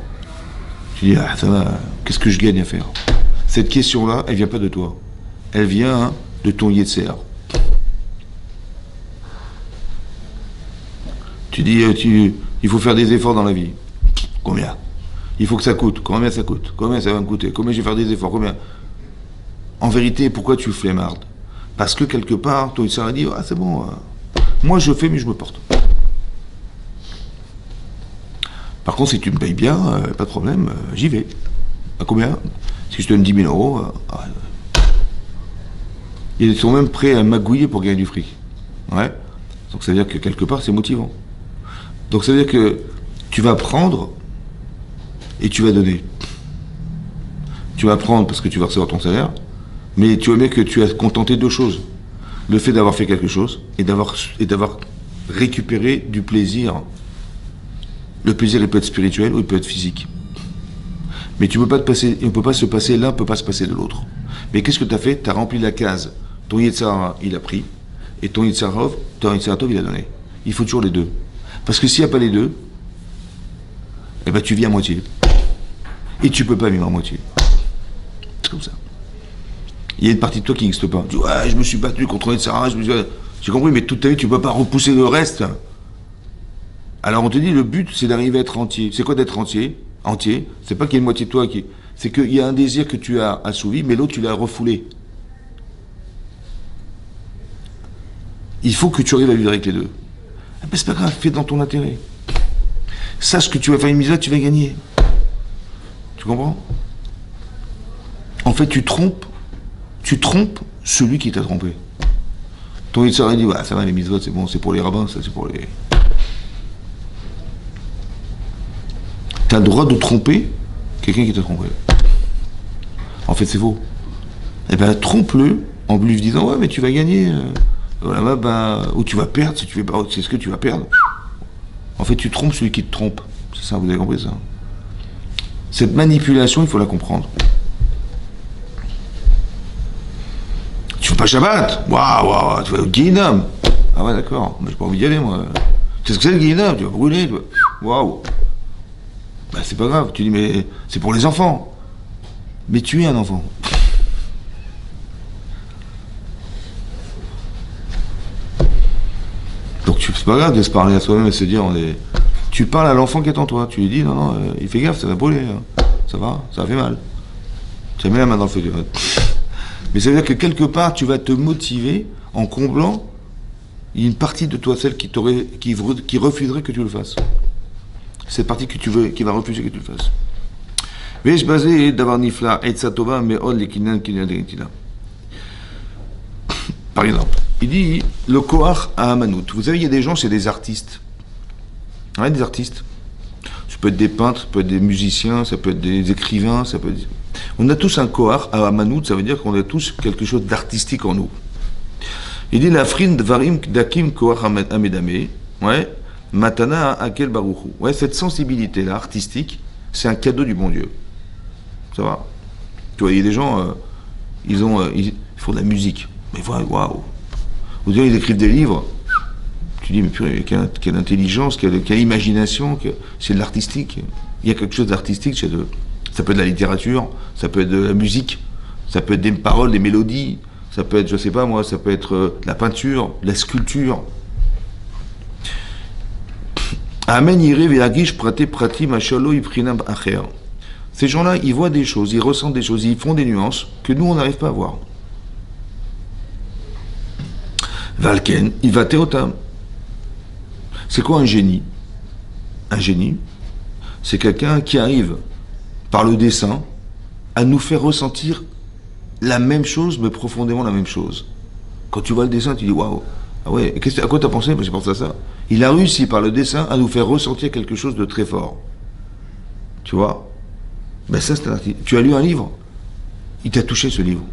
Tu dis, ah, ça va, qu'est-ce que je gagne à faire? Cette question-là, elle vient pas de toi. Elle vient de ton Yetzer. Tu dis, il faut faire des efforts dans la vie. Combien? Il faut que ça coûte. Combien ça coûte? Combien ça va me coûter? Combien je vais faire des efforts? Combien? En vérité, pourquoi tu flemmardes? Parce que quelque part, ton Yetzer a dit, ah, c'est bon, moi je fais, mais je me porte. Par contre, si tu me payes bien, pas de problème, j'y vais. À combien? Si je te donne 10 000 euros, ils sont même prêts à magouiller pour gagner du fric. Ouais. Donc ça veut dire que quelque part, c'est motivant. Donc ça veut dire que tu vas prendre et tu vas donner. Tu vas prendre parce que tu vas recevoir ton salaire, mais tu vois bien que tu as contenté deux choses. Le fait d'avoir fait quelque chose et d'avoir récupéré du plaisir. Le plaisir, il peut être spirituel ou il peut être physique. Mais tu peux pas te passer, on peut pas se passer, l'un peut pas se passer de l'autre. Mais qu'est-ce que tu as fait? Tu as rempli la case. Ton Yetzirah, il a pris, et ton Yetzeratov, il a donné. Il faut toujours les deux. Parce que s'il n'y a pas les deux, eh ben tu vis à moitié. Et tu peux pas vivre à moitié. C'est comme ça. Il y a une partie de toi qui n'existe pas. Tu dis, ouais, je me suis battu contre Yetzirah, j'ai compris, mais toute ta vie, tu peux pas repousser le reste. Alors on te dit, le but, c'est d'arriver à être entier. C'est quoi d'être entier? Entier, c'est pas qu'il y ait une moitié de toi qui... C'est qu'il y a un désir que tu as assouvi, mais l'autre, tu l'as refoulé. Il faut que tu arrives à vivre avec les deux. Ah ben c'est pas grave, fais dans ton intérêt. Sache que tu vas faire une mise-là, tu vas gagner. Tu comprends? En fait, tu trompes celui qui t'a trompé. Ton Yitzhak dit, ouais, ça va, les mitzvot, c'est bon, c'est pour les rabbins, ça, c'est pour les... T'as le droit de tromper quelqu'un qui t'a trompé. En fait, c'est faux. Eh ben, trompe-le en lui disant, ouais, mais tu vas gagner. Voilà, ben, ou tu vas perdre, si tu fais pas, c'est ce que tu vas perdre. En fait, tu trompes celui qui te trompe. C'est ça, vous avez compris ça? Cette manipulation, il faut la comprendre. Tu fais pas Shabbat? Waouh, tu vas au Guéhinam. Ah ouais, d'accord, mais j'ai pas envie d'y aller, moi. Tu sais ce que c'est le Guéhinam? Tu vas brûler, tu vas... Waouh. Ben, c'est pas grave, tu dis, mais c'est pour les enfants. Mais tu es un enfant. Donc c'est pas grave de se parler à soi-même et se dire, tu parles à l'enfant qui est en toi. Tu lui dis, non, il fait gaffe, ça va brûler. Hein. Ça va fait mal. Tu as mis la main dans le feu. Mais ça veut dire que quelque part, tu vas te motiver en comblant une partie de toi, celle qui refuserait que tu le fasses. Cette partie que tu veux, qui va refuser que tu le fasses. Vesh basé d'avoir nifla et satova mais on les kinan kinadritila. Par exemple, il dit le koach à Amanout. Vous savez, il y a des gens, c'est des artistes. Ouais, des artistes. Ça peut être des peintres, ça peut être des musiciens, ça peut être des écrivains, ça peut être... On a tous un koach à Amanout, ça veut dire qu'on a tous quelque chose d'artistique en nous. Il dit la frine varim dakim koach amedame. Ouais. Matana akel baruchu. Ouais, cette sensibilité-là, artistique, c'est un cadeau du bon Dieu. Ça va? Tu vois, il y a des gens, ils font de la musique. Mais voilà, waouh! Vous savez, ils écrivent des livres. Tu dis, mais purée, quelle intelligence, quelle imagination, c'est de l'artistique. Il y a quelque chose d'artistique chez eux. Ça peut être de la littérature, ça peut être de la musique, ça peut être des paroles, des mélodies, ça peut être, je sais pas moi, ça peut être de la peinture, de la sculpture. Amen ire ve'agish prate prati machalo iprinam acher. Ces gens-là, ils voient des choses, ils ressentent des choses, ils font des nuances que nous, on n'arrive pas à voir. Valken, il va théotam. C'est quoi un génie? Un génie, c'est quelqu'un qui arrive, par le dessin, à nous faire ressentir la même chose, mais profondément la même chose. Quand tu vois le dessin, tu dis waouh, ah ouais, à quoi t'as pensé? J'ai pensé à ça. Il a réussi par le dessin à nous faire ressentir quelque chose de très fort. Tu vois? Ben ça, c'est un artiste. Tu as lu un livre, il t'a touché ce livre.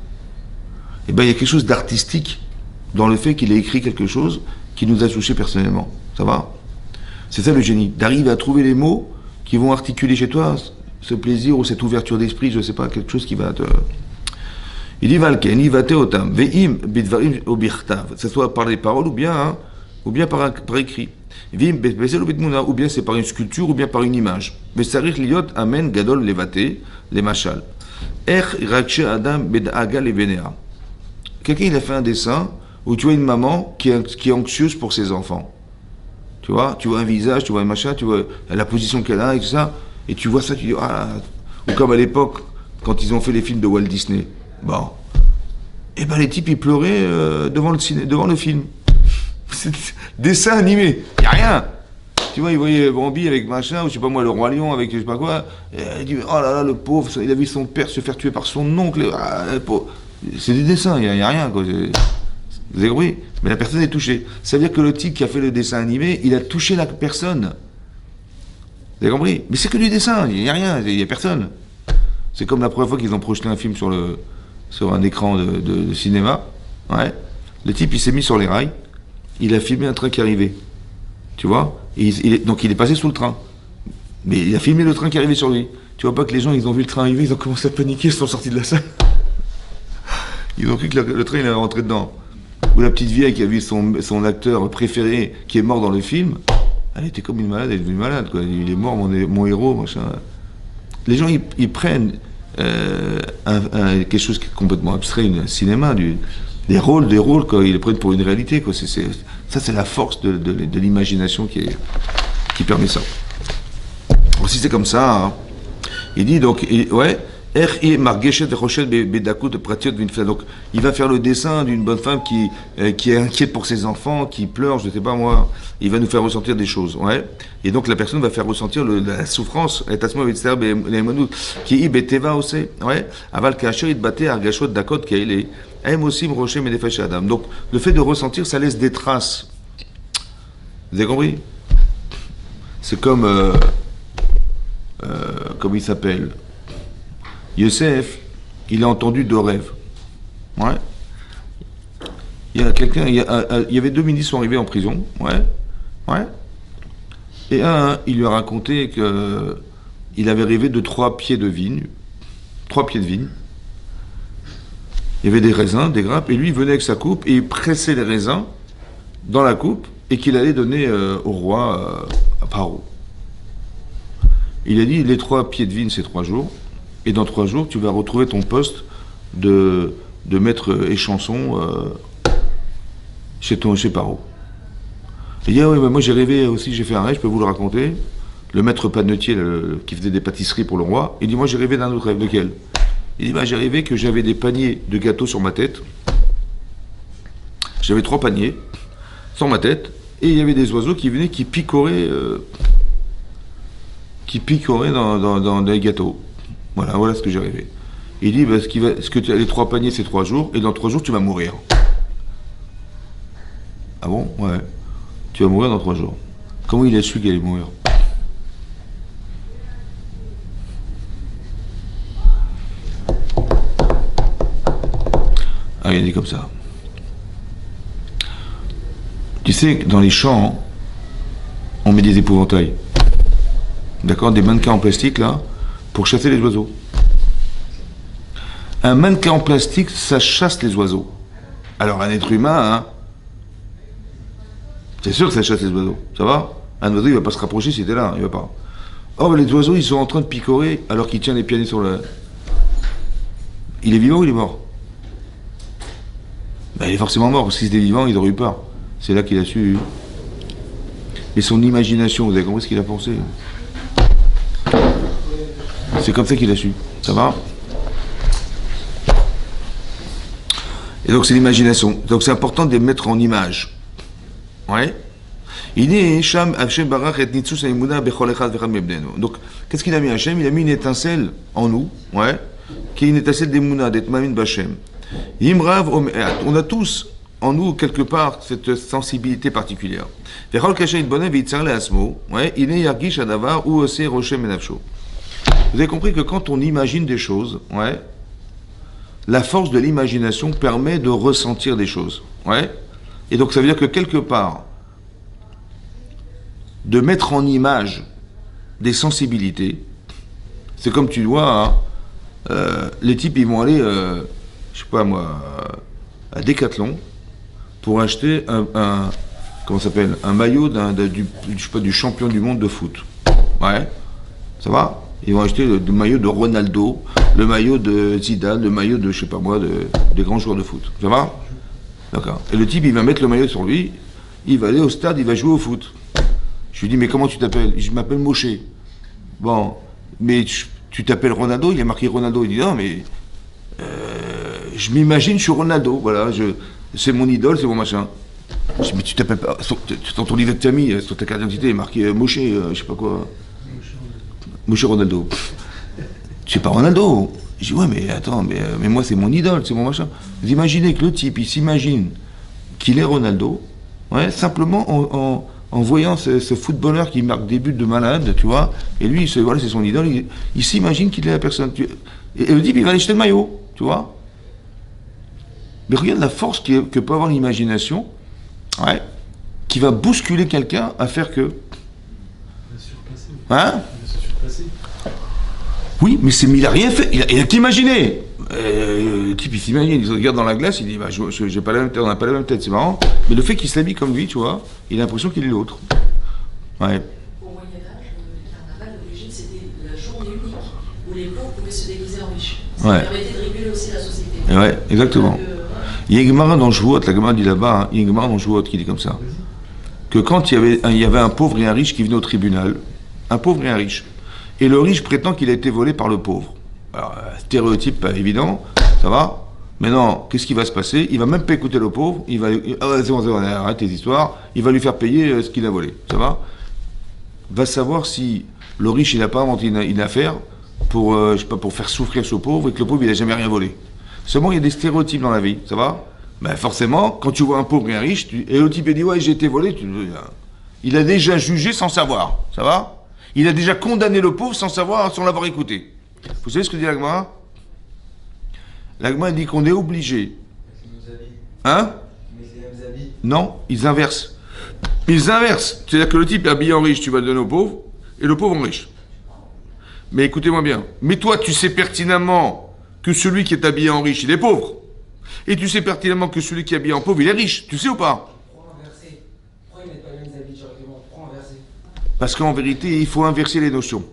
Et ben il y a quelque chose d'artistique dans le fait qu'il ait écrit quelque chose qui nous a touché personnellement. Ça va? C'est ça le génie, d'arriver à trouver les mots qui vont articuler chez toi ce plaisir ou cette ouverture d'esprit, je sais pas, quelque chose qui va te... Il dit Valken, il va théotam, ve'im bidvarim obirtav, que ce soit par les paroles ou bien par écrit. Vim betbesel ou ou bien c'est par une sculpture ou bien par une image. Ve'sarich liot amen gadol levate le machal. Rakshe adam bed'aga levenea. Quelqu'un il a fait un dessin où tu vois une maman qui est anxieuse pour ses enfants. Tu vois un visage, tu vois un machin, tu vois la position qu'elle a et tout ça, et tu vois ça, tu dis ah. Ou comme à l'époque quand ils ont fait les films de Walt Disney. Bon. Et ben les types ils pleuraient devant le film. C'est dessin animé, y a rien. Tu vois, ils voyaient Bambi avec machin, ou je sais pas moi, le roi lion avec je sais pas quoi. Et il dit oh là là, le pauvre, il a vu son père se faire tuer par son oncle. Ah, c'est des dessins, y a rien quoi. Vous avez compris? Mais la personne est touchée. Ça veut dire que le type qui a fait le dessin animé, il a touché la personne. Vous avez compris? Mais c'est que du dessin, il n'y a rien, il n'y a personne. C'est comme la première fois qu'ils ont projeté un film sur un écran de cinéma. Ouais. Le type, il s'est mis sur les rails, il a filmé un train qui arrivait. Tu vois? Donc il est passé sous le train. Mais il a filmé le train qui arrivait sur lui. Tu vois pas que les gens, ils ont vu le train arriver, ils ont commencé à paniquer, ils sont sortis de la salle. Ils ont cru que le train, il allait rentrer dedans. Ou la petite vieille qui a vu son acteur préféré qui est mort dans le film, elle était comme une malade, elle est devenue malade, quoi. Il est mort, mon héros, machin. Les gens, ils prennent quelque chose qui est complètement abstrait, un cinéma, des rôles, quoi. Ils les prennent pour une réalité, quoi. Ça, c'est la force de l'imagination qui permet ça. Alors, si c'est comme ça, hein, il dit donc, ouais. Donc, il va faire le dessin d'une bonne femme qui est inquiète pour ses enfants, qui pleure, je ne sais pas moi. Il va nous faire ressentir des choses, ouais. Et donc la personne va faire ressentir la souffrance, qui est beteva aussi, ouais. Aval kacher it bate argashot dakot kaile, aim aussi rocher medefesh adam. Donc le fait de ressentir, ça laisse des traces. Vous avez compris? C'est comme il s'appelle. Yosef, il a entendu deux rêves. Ouais. Il y avait deux ministres qui sont arrivés en prison. Ouais. Ouais. Et il lui a raconté qu'il avait rêvé de 3 pieds de vigne. 3 pieds de vigne. Il y avait des raisins, des grappes, et lui, il venait avec sa coupe et il pressait les raisins dans la coupe et qu'il allait donner au roi, à Paro. Il a dit, les 3 pieds de vigne, c'est 3 jours. Et dans 3 jours, tu vas retrouver ton poste de maître échanson chez Paro. Il dit, ah oui, bah moi j'ai rêvé aussi, j'ai fait un rêve, je peux vous le raconter. Le maître panetier qui faisait des pâtisseries pour le roi, il dit, moi j'ai rêvé d'un autre rêve. Lequel? Il dit, bah j'ai rêvé que j'avais des paniers de gâteaux sur ma tête. J'avais 3 paniers sur ma tête, et il y avait des oiseaux qui venaient, qui picoraient dans les gâteaux. Voilà ce que j'ai rêvé. Il dit, bah, les 3 paniers, c'est 3 jours, et dans 3 jours, tu vas mourir. Ah bon? Ouais. Tu vas mourir dans 3 jours. Comment il a su qu'il allait mourir? Ah, il a dit comme ça. Tu sais, dans les champs, on met des épouvantails. D'accord? Des mannequins en plastique, là, pour chasser les oiseaux. Un mannequin en plastique, ça chasse les oiseaux. Alors un être humain, hein, c'est sûr que ça chasse les oiseaux. Ça va? Un oiseau, il va pas se rapprocher si t'es là, il va pas. Oh, mais les oiseaux, ils sont en train de picorer alors qu'il tient les pieds sur le... Il est vivant ou il est mort? Ben, il est forcément mort, parce que s'il était vivant, il aurait eu peur. C'est là qu'il a su... Et son imagination, vous avez compris ce qu'il a pensé? C'est comme ça qu'il a su. Ça va? Et donc c'est l'imagination. Donc c'est important de les mettre en image. Ouais. Donc, qu'est-ce qu'il a mis Hachem? Il a mis une étincelle en nous, ouais, qui est une étincelle d'Emouna, d'être Mamin Bachem. On a tous en nous, quelque part, cette sensibilité particulière. Vous avez compris que quand on imagine des choses, ouais, la force de l'imagination permet de ressentir des choses. Ouais. Et donc ça veut dire que quelque part, de mettre en image des sensibilités, c'est comme tu vois, hein, les types ils vont aller, je sais pas moi, à Decathlon pour acheter comment ça s'appelle, un maillot je sais pas, du champion du monde de foot. Ouais, ça va? Ils vont acheter le maillot de Ronaldo, le maillot de Zidane, le maillot de, je sais pas moi, des grands joueurs de foot. Ça va? D'accord. Et le type, il va mettre le maillot sur lui, il va aller au stade, il va jouer au foot. Je lui dis, mais comment tu t'appelles? Je m'appelle Moshe. Bon, mais tu t'appelles Ronaldo? Il a marqué Ronaldo. Il dit, non, mais je m'imagine, je suis Ronaldo. Voilà, c'est mon idole, c'est mon machin. Je dis, mais tu t'appelles pas, dans ton livre de famille, sur ta carte d'identité, il est marqué Moshe, je sais pas quoi. Moshe Ronaldo. Tu sais pas Ronaldo? Je dis, ouais, mais attends, mais moi, c'est mon idole, c'est mon machin. Vous imaginez que le type, il s'imagine qu'il est Ronaldo, ouais, simplement en voyant ce footballeur qui marque des buts de malade, tu vois, et lui, voilà, c'est son idole, il s'imagine qu'il est la personne. Et le type, il va aller jeter le maillot, tu vois. Mais regarde la force que peut avoir l'imagination, ouais, qui va bousculer quelqu'un à faire que... Hein? Oui, mais il a rien fait, il a qu'imaginé. Le type, il s'imagine, il se regarde dans la glace, il dit, bah, j'ai pas la même tête, on n'a pas la même tête, c'est marrant. Mais le fait qu'il s'habille comme lui, tu vois, il a l'impression qu'il est l'autre. Ouais. Au Moyen-Âge, le carnaval, d'origine, c'était la journée unique où les pauvres pouvaient se déguiser en riches. Ça permettait de réguler aussi la société. Ouais, exactement. Il y a une Gemara dans Shvuot, la Gemara dit là-bas, hein, il y a une Gemara dans Shvuot qui dit comme ça, que quand il y avait un pauvre et un riche qui venaient au tribunal, un pauvre et un riche, et le riche prétend qu'il a été volé par le pauvre. Alors, stéréotype pas évident, ça va? Mais non, qu'est-ce qui va se passer? Il va même pas écouter le pauvre, il va... c'est bon, arrête tes histoires, il va lui faire payer ce qu'il a volé, ça va? Va savoir si le riche, il n'a pas inventé une affaire pour, je sais pas, pour faire souffrir ce pauvre et que le pauvre, il n'a jamais rien volé. Seulement, il y a des stéréotypes dans la vie, ça va? Ben forcément, quand tu vois un pauvre et un riche, et le type il dit, ouais, j'ai été volé, il a déjà jugé sans savoir, ça va? Il a déjà condamné le pauvre sans savoir, sans l'avoir écouté. Vous savez ce que dit l'Agma? L'Agma dit qu'on est obligé. Hein? Non, ils inversent. Ils inversent. C'est-à-dire que le type est habillé en riche, tu vas le donner au pauvre, et le pauvre en riche. Mais écoutez-moi bien. Mais toi, tu sais pertinemment que celui qui est habillé en riche, il est pauvre. Et tu sais pertinemment que celui qui est habillé en pauvre, il est riche. Tu sais ou pas? Parce qu'en vérité, il faut inverser les notions.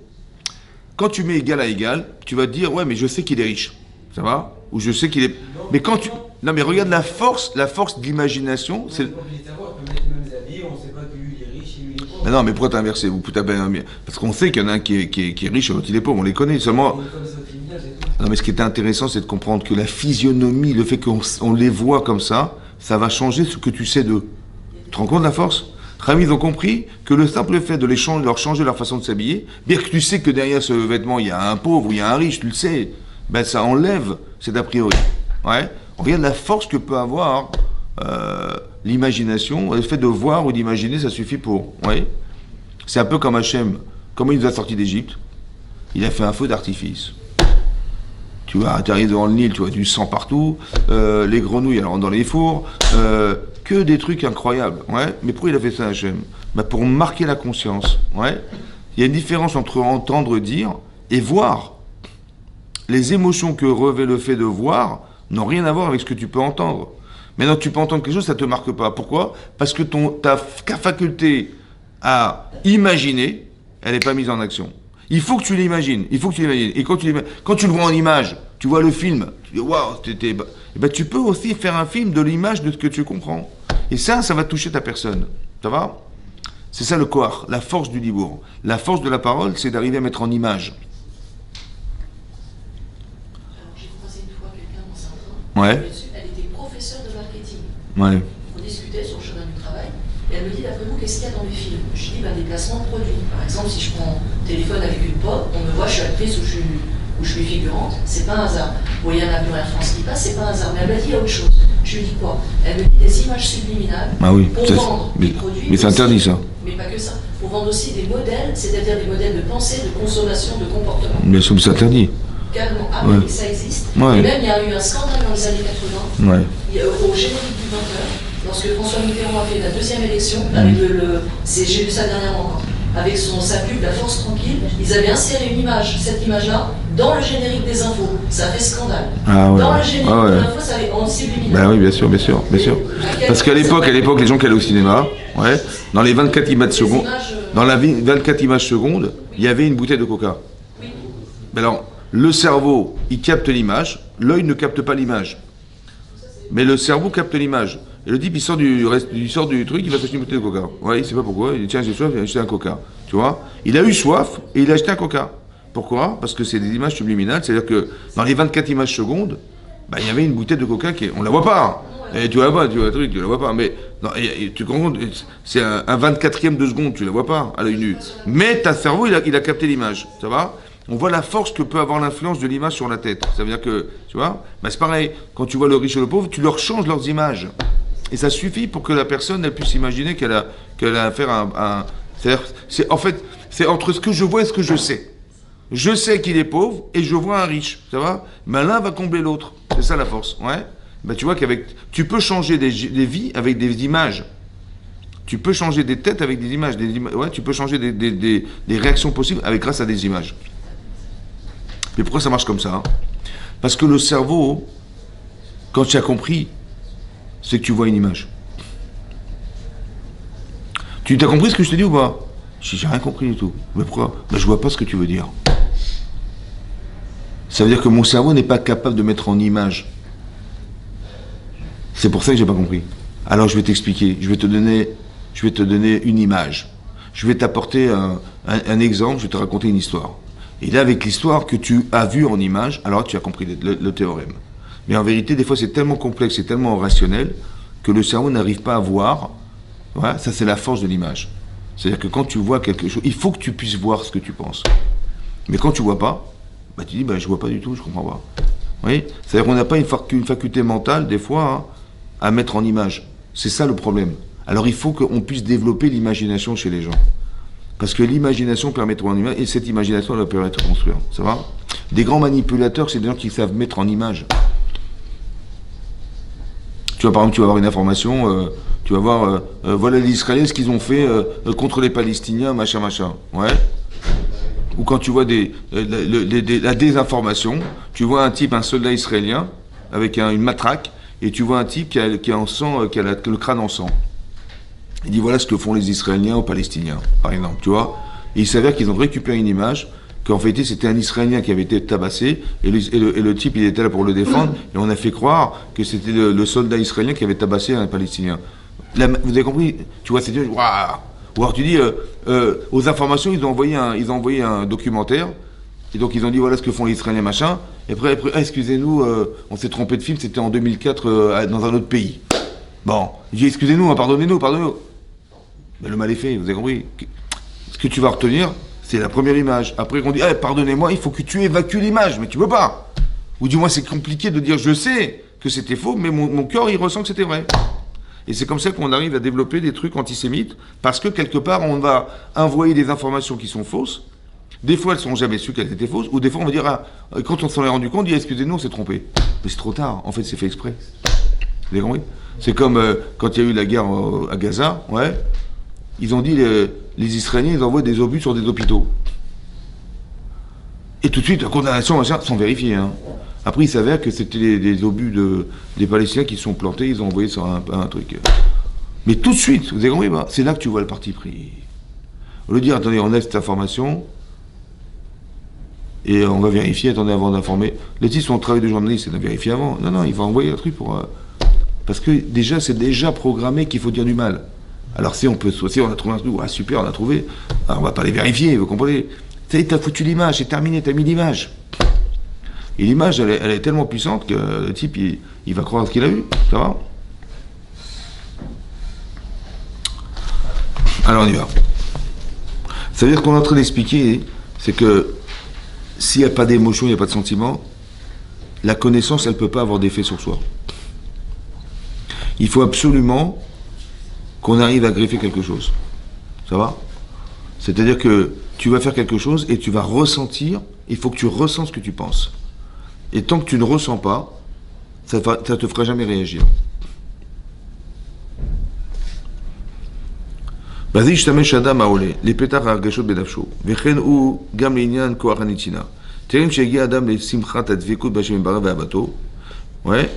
Quand tu mets égal à égal, tu vas te dire, ouais, mais je sais qu'il est riche. Ça va? Ou je sais qu'il est... Mais quand tu... Non, mais regarde la force de l'imagination, c'est... Mais non, mais pourquoi t'as inversé? Parce qu'on sait qu'il y en a un qui est riche et l'autre il est pauvre, on les connaît. Seulement... Non, mais ce qui est intéressant, c'est de comprendre que la physionomie, le fait qu'on les voit comme ça va changer ce que tu sais d'eux. Tu te rends compte de la force? Rami, ils ont compris que le simple fait de leur changer leur façon de s'habiller, bien que tu sais que derrière ce vêtement, il y a un pauvre ou il y a un riche, tu le sais, ben ça enlève cet a priori. Ouais. On regarde la force que peut avoir l'imagination, le fait de voir ou d'imaginer, ça suffit pour. Ouais. C'est un peu comme Hachem, comment il nous a sortis d'Égypte, il a fait un feu d'artifice. Tu vois, t'arrives devant le Nil, tu vois du sang partout, les grenouilles elles rentrent dans les fours, que des trucs incroyables, ouais. Mais pourquoi il a fait ça, Hachem? Bah pour marquer la conscience, ouais. Il y a une différence entre entendre dire et voir. Les émotions que revêt le fait de voir n'ont rien à voir avec ce que tu peux entendre. Maintenant, tu peux entendre quelque chose, ça te marque pas. Pourquoi? Parce que ta faculté à imaginer, elle n'est pas mise en action. Il faut que tu l'imagines, Et quand tu le vois en image, tu vois le film, tu dis waouh, tu peux aussi faire un film de l'image de ce que tu comprends. Et ça va toucher ta personne. Ça va? C'est ça le koach, la force du dibour. La force de la parole, c'est d'arriver à mettre en image. Alors, j'ai croisé une fois quelqu'un dans un train. Ouais. Elle était professeure meeting. Ouais. On discutait sur le chemin du travail, et elle me dit, d'après vous, qu'est-ce qu'il y a dans mes films? Je dis, des placements de produits. Par exemple, si je prends un téléphone avec une pop, on me voit, je suis actrice ou je suis figurante, c'est pas un hasard. Vous voyez un avion Air France qui passe, c'est pas un hasard. Mais elle me dit, il y a autre chose. Je lui dis quoi? Elle me dit des images subliminales pour vendre des produits. Mais c'est interdit, ça. Mais pas que ça. Pour vendre aussi des modèles, c'est-à-dire des modèles de pensée, de consommation, de comportement. Bien sûr, mais c'est interdit. Carrément. Ah Ouais. oui, ça existe. Ouais. Et même, il y a eu un scandale dans les années 80, Ouais. au générique du 20h, lorsque François Mitterrand a fait la deuxième élection, avec j'ai lu ça dernièrement encore, avec sa pub La Force Tranquille, ils avaient inséré une image, cette image-là, dans le générique des infos. Ça fait scandale. Ah ouais. Dans le générique Ah ouais. des infos, ça avait en subliminal. Ben oui, bien sûr, bien sûr, bien sûr. Parce qu'à l'époque, les gens qui allaient au cinéma, ouais, dans les 24 images secondes, dans la 24 images secondes, il y avait une bouteille de coca. Oui. Ben alors, le cerveau, il capte l'image, l'œil ne capte pas l'image. Mais le cerveau capte l'image. Et le type, il sort du truc, il va s'acheter une bouteille de coca. Ouais, il sait pas pourquoi, il dit tiens, j'ai soif, il va acheter un coca. Tu vois? Il a eu soif et il a acheté un coca. Pourquoi? Parce que c'est des images subliminales, c'est-à-dire que dans les 24 images secondes, ben, il y avait une bouteille de coca on la voit pas. Et tu la vois, tu la vois pas. Mais non, et tu comprends, c'est un 24e de seconde, tu la vois pas à l'œil nu. Mais ta cerveau, il a capté l'image. Ça va? On voit la force que peut avoir l'influence de l'image sur la tête. Ça veut dire que, tu vois, ben c'est pareil. Quand tu vois le riche et le pauvre, tu leur changes leurs images. Et ça suffit pour que la personne elle puisse imaginer qu'elle a affaire à un. C'est en fait, c'est entre ce que je vois et ce que je sais. Je sais qu'il est pauvre et je vois un riche. Ça va? Mais l'un va combler l'autre. C'est ça la force. Ouais. Ben, tu vois tu peux changer des vies avec des images. Tu peux changer des têtes avec des images. Ouais, tu peux changer des réactions possibles grâce à des images. Mais pourquoi ça marche comme ça? Parce que le cerveau, quand tu as compris, c'est que tu vois une image. Tu t'as compris ce que je te dis ou pas? J'ai rien compris du tout. Mais pourquoi? Ben, je vois pas ce que tu veux dire. Ça veut dire que mon cerveau n'est pas capable de mettre en image. C'est pour ça que j'ai pas compris. Alors je vais t'expliquer. Je vais te donner une image. Je vais t'apporter un exemple. Je vais te raconter une histoire. Et là, avec l'histoire que tu as vue en image, alors tu as compris le théorème. Mais en vérité, des fois, c'est tellement complexe, c'est tellement rationnel que le cerveau n'arrive pas à voir. Voilà, ça, c'est la force de l'image. C'est-à-dire que quand tu vois quelque chose, il faut que tu puisses voir ce que tu penses. Mais quand tu vois pas, bah, tu dis, bah, je vois pas du tout, je comprends pas. Vous voyez? C'est-à-dire qu'on n'a pas une faculté mentale, des fois, hein, à mettre en image. C'est ça le problème. Alors, il faut qu'on puisse développer l'imagination chez les gens. Parce que l'imagination permet de trouver en image, et cette imagination, elle va permettre de construire. Ça va? Des grands manipulateurs, c'est des gens qui savent mettre en image. Tu vois, par exemple, tu vas avoir une information, tu vas voir, voilà les Israéliens, ce qu'ils ont fait contre les Palestiniens, machin, machin. Ouais. Ou quand tu vois la désinformation, tu vois un soldat israélien, avec une matraque, et tu vois un type qui a en sang, qui a le crâne en sang. Il dit voilà ce que font les Israéliens aux Palestiniens, par exemple, tu vois. Et il s'avère qu'ils ont récupéré une image, qu'en fait c'était un Israélien qui avait été tabassé, et le type il était là pour le défendre, et on a fait croire que c'était le soldat israélien qui avait tabassé un Palestinien. Là, vous avez compris? Tu vois, c'est waouh. Ou alors tu dis, aux informations, ils ont envoyé un documentaire, et donc ils ont dit voilà ce que font les Israéliens, machin, et après excusez-nous, on s'est trompé de film, c'était en 2004 dans un autre pays. Bon, j'ai dit excusez-nous, pardonnez-nous. Mais le mal est fait, vous avez compris? Ce que tu vas retenir, c'est la première image. Après, on dit, pardonnez-moi, il faut que tu évacues l'image, mais tu peux pas. Ou du moins, c'est compliqué de dire, je sais que c'était faux, mais mon cœur, il ressent que c'était vrai. Et c'est comme ça qu'on arrive à développer des trucs antisémites, parce que quelque part, on va envoyer des informations qui sont fausses. Des fois, elles ne sont jamais su qu'elles étaient fausses, ou des fois, on va dire, quand on s'en est rendu compte, on dit, excusez-nous, on s'est trompé. Mais c'est trop tard, en fait, c'est fait exprès. Vous avez compris? C'est comme quand il y a eu la guerre à Gaza, ouais. Ils ont dit, les Israéliens, ils envoient des obus sur des hôpitaux. Et tout de suite, la condamnation, machin, sans vérifier. Hein. Après, il s'avère que c'était des obus des Palestiniens qui se sont plantés, ils ont envoyé sur un truc. Mais tout de suite, vous avez compris, bah, c'est là que tu vois le parti pris. Au lieu de dire, attendez, on a cette information, et on va vérifier, attendez, avant d'informer. Les titres, son travail de journaliste, c'est de vérifier avant. Non, il va envoyer un truc pour... parce que déjà, c'est déjà programmé qu'il faut dire du mal. Alors si on a trouvé un truc, super, on a trouvé, alors on va pas les vérifier, vous comprenez? Tu sais, t'as foutu l'image, c'est terminé, t'as mis l'image. Et l'image, elle est tellement puissante que le type, il va croire ce qu'il a vu, ça va? Alors on y va. Ça veut dire qu'on est en train d'expliquer, c'est que s'il n'y a pas d'émotion, il n'y a pas de sentiment, la connaissance, elle ne peut pas avoir d'effet sur soi. Il faut absolument qu'on arrive à greffer quelque chose. Ça va? C'est-à-dire que tu vas faire quelque chose et tu vas ressentir, il faut que tu ressens ce que tu penses. Et tant que tu ne ressens pas, ça ne te fera jamais réagir. Vas-y, je t'amène Shadam Aole, les pétards à Gashot Bedafsho, Vechen ou Gam Linyan Koharanitina. Terim Shegi Adam les Simchat Advekut Bachem Barav Abato. Ouais.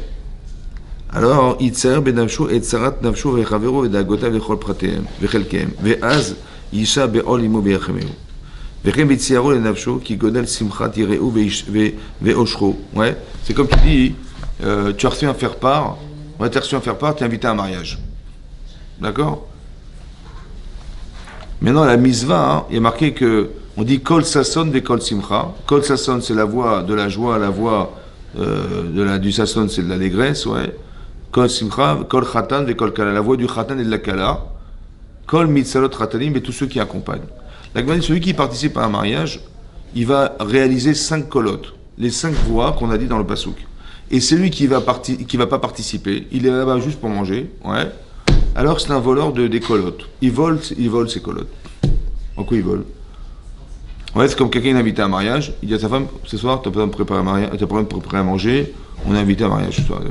Alors, Itzer Bedafsho et Tsarat Nafsho Vechavero Vedagota Vechol Pratem, Vechelkem, Veaz Yisha Beol Imo Vechemeu. Vechem Vitsiaro le Nafsho qui godel Simchat Ireu Veoshro. Ouais. C'est comme tu dis, tu as reçu un faire-part, ouais, tu as reçu un faire-part, tu es invité à un mariage. D'accord? Maintenant, la misva, hein, il est marqué que, on dit kol sasson ve kol simcha. Kol sasson, c'est la voix de la joie, la voix du sasson, c'est de l'allégresse, ouais. Kol simcha, kol chatan ve kol kala, la voix du chatan et de la kala. Kol mitzalot chatanim, et tous ceux qui accompagnent. La Gemara dit, celui qui participe à un mariage, il va réaliser 5 kolotes, les 5 voix qu'on a dit dans le pasouk. Et celui qui va pas participer, il est là-bas juste pour manger, ouais. Alors c'est un voleur des colottes. Il vole ses colottes. En quoi il vole? Ouais, c'est comme quelqu'un invité à un mariage. Il dit à sa femme, ce soir, t'as pas besoin de préparer à manger, on est invité à un mariage ce soir.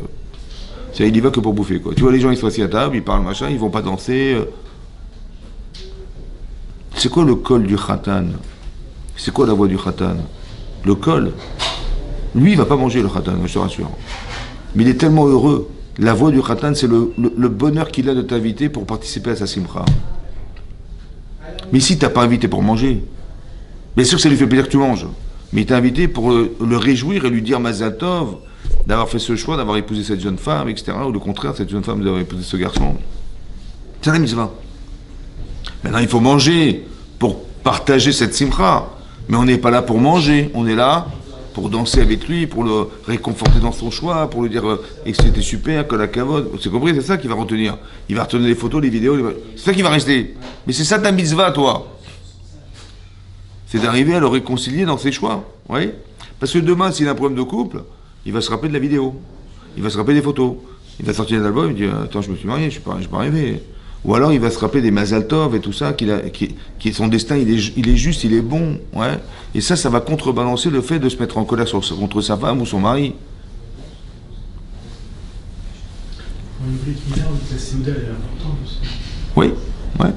Il y va que pour bouffer, quoi. Tu vois, les gens, ils sont assis à table, ils parlent, machin, ils vont pas danser. C'est quoi le col du khatan? C'est quoi la voix du khatan? Le col. Lui, il va pas manger le khatan, je te rassure. Mais il est tellement heureux. La voix du khatan, c'est le bonheur qu'il a de t'inviter pour participer à sa simcha. Mais si t'as pas invité pour manger, bien sûr que ça lui fait plaisir que tu manges. Mais il t'a invité pour le réjouir et lui dire Mazal Tov, d'avoir fait ce choix, d'avoir épousé cette jeune femme, etc. Ou le contraire, cette jeune femme d'avoir épousé ce garçon. C'est la mitzvah. Maintenant, il faut manger pour partager cette simcha. Mais on n'est pas là pour manger, on est là pour danser avec lui, pour le réconforter dans son choix, pour lui dire que c'était super, que la cavote. C'est compris, c'est ça qu'il va retenir. Il va retenir les photos, les vidéos, c'est ça qui va rester. Mais c'est ça ta mitzvah, toi. C'est d'arriver à le réconcilier dans ses choix. Oui. Parce que demain, s'il a un problème de couple, il va se rappeler de la vidéo. Il va se rappeler des photos. Il va sortir un album, il dit attends, je me suis marié, je ne suis pas arrivé. Ou alors il va se rappeler des Mazal Tov et tout ça, qui son destin, il est juste, il est bon. Ouais. Et ça va contrebalancer le fait de se mettre en colère contre sa femme ou son mari. On oublie que la Séouda, elle est importante aussi. Oui, ouais.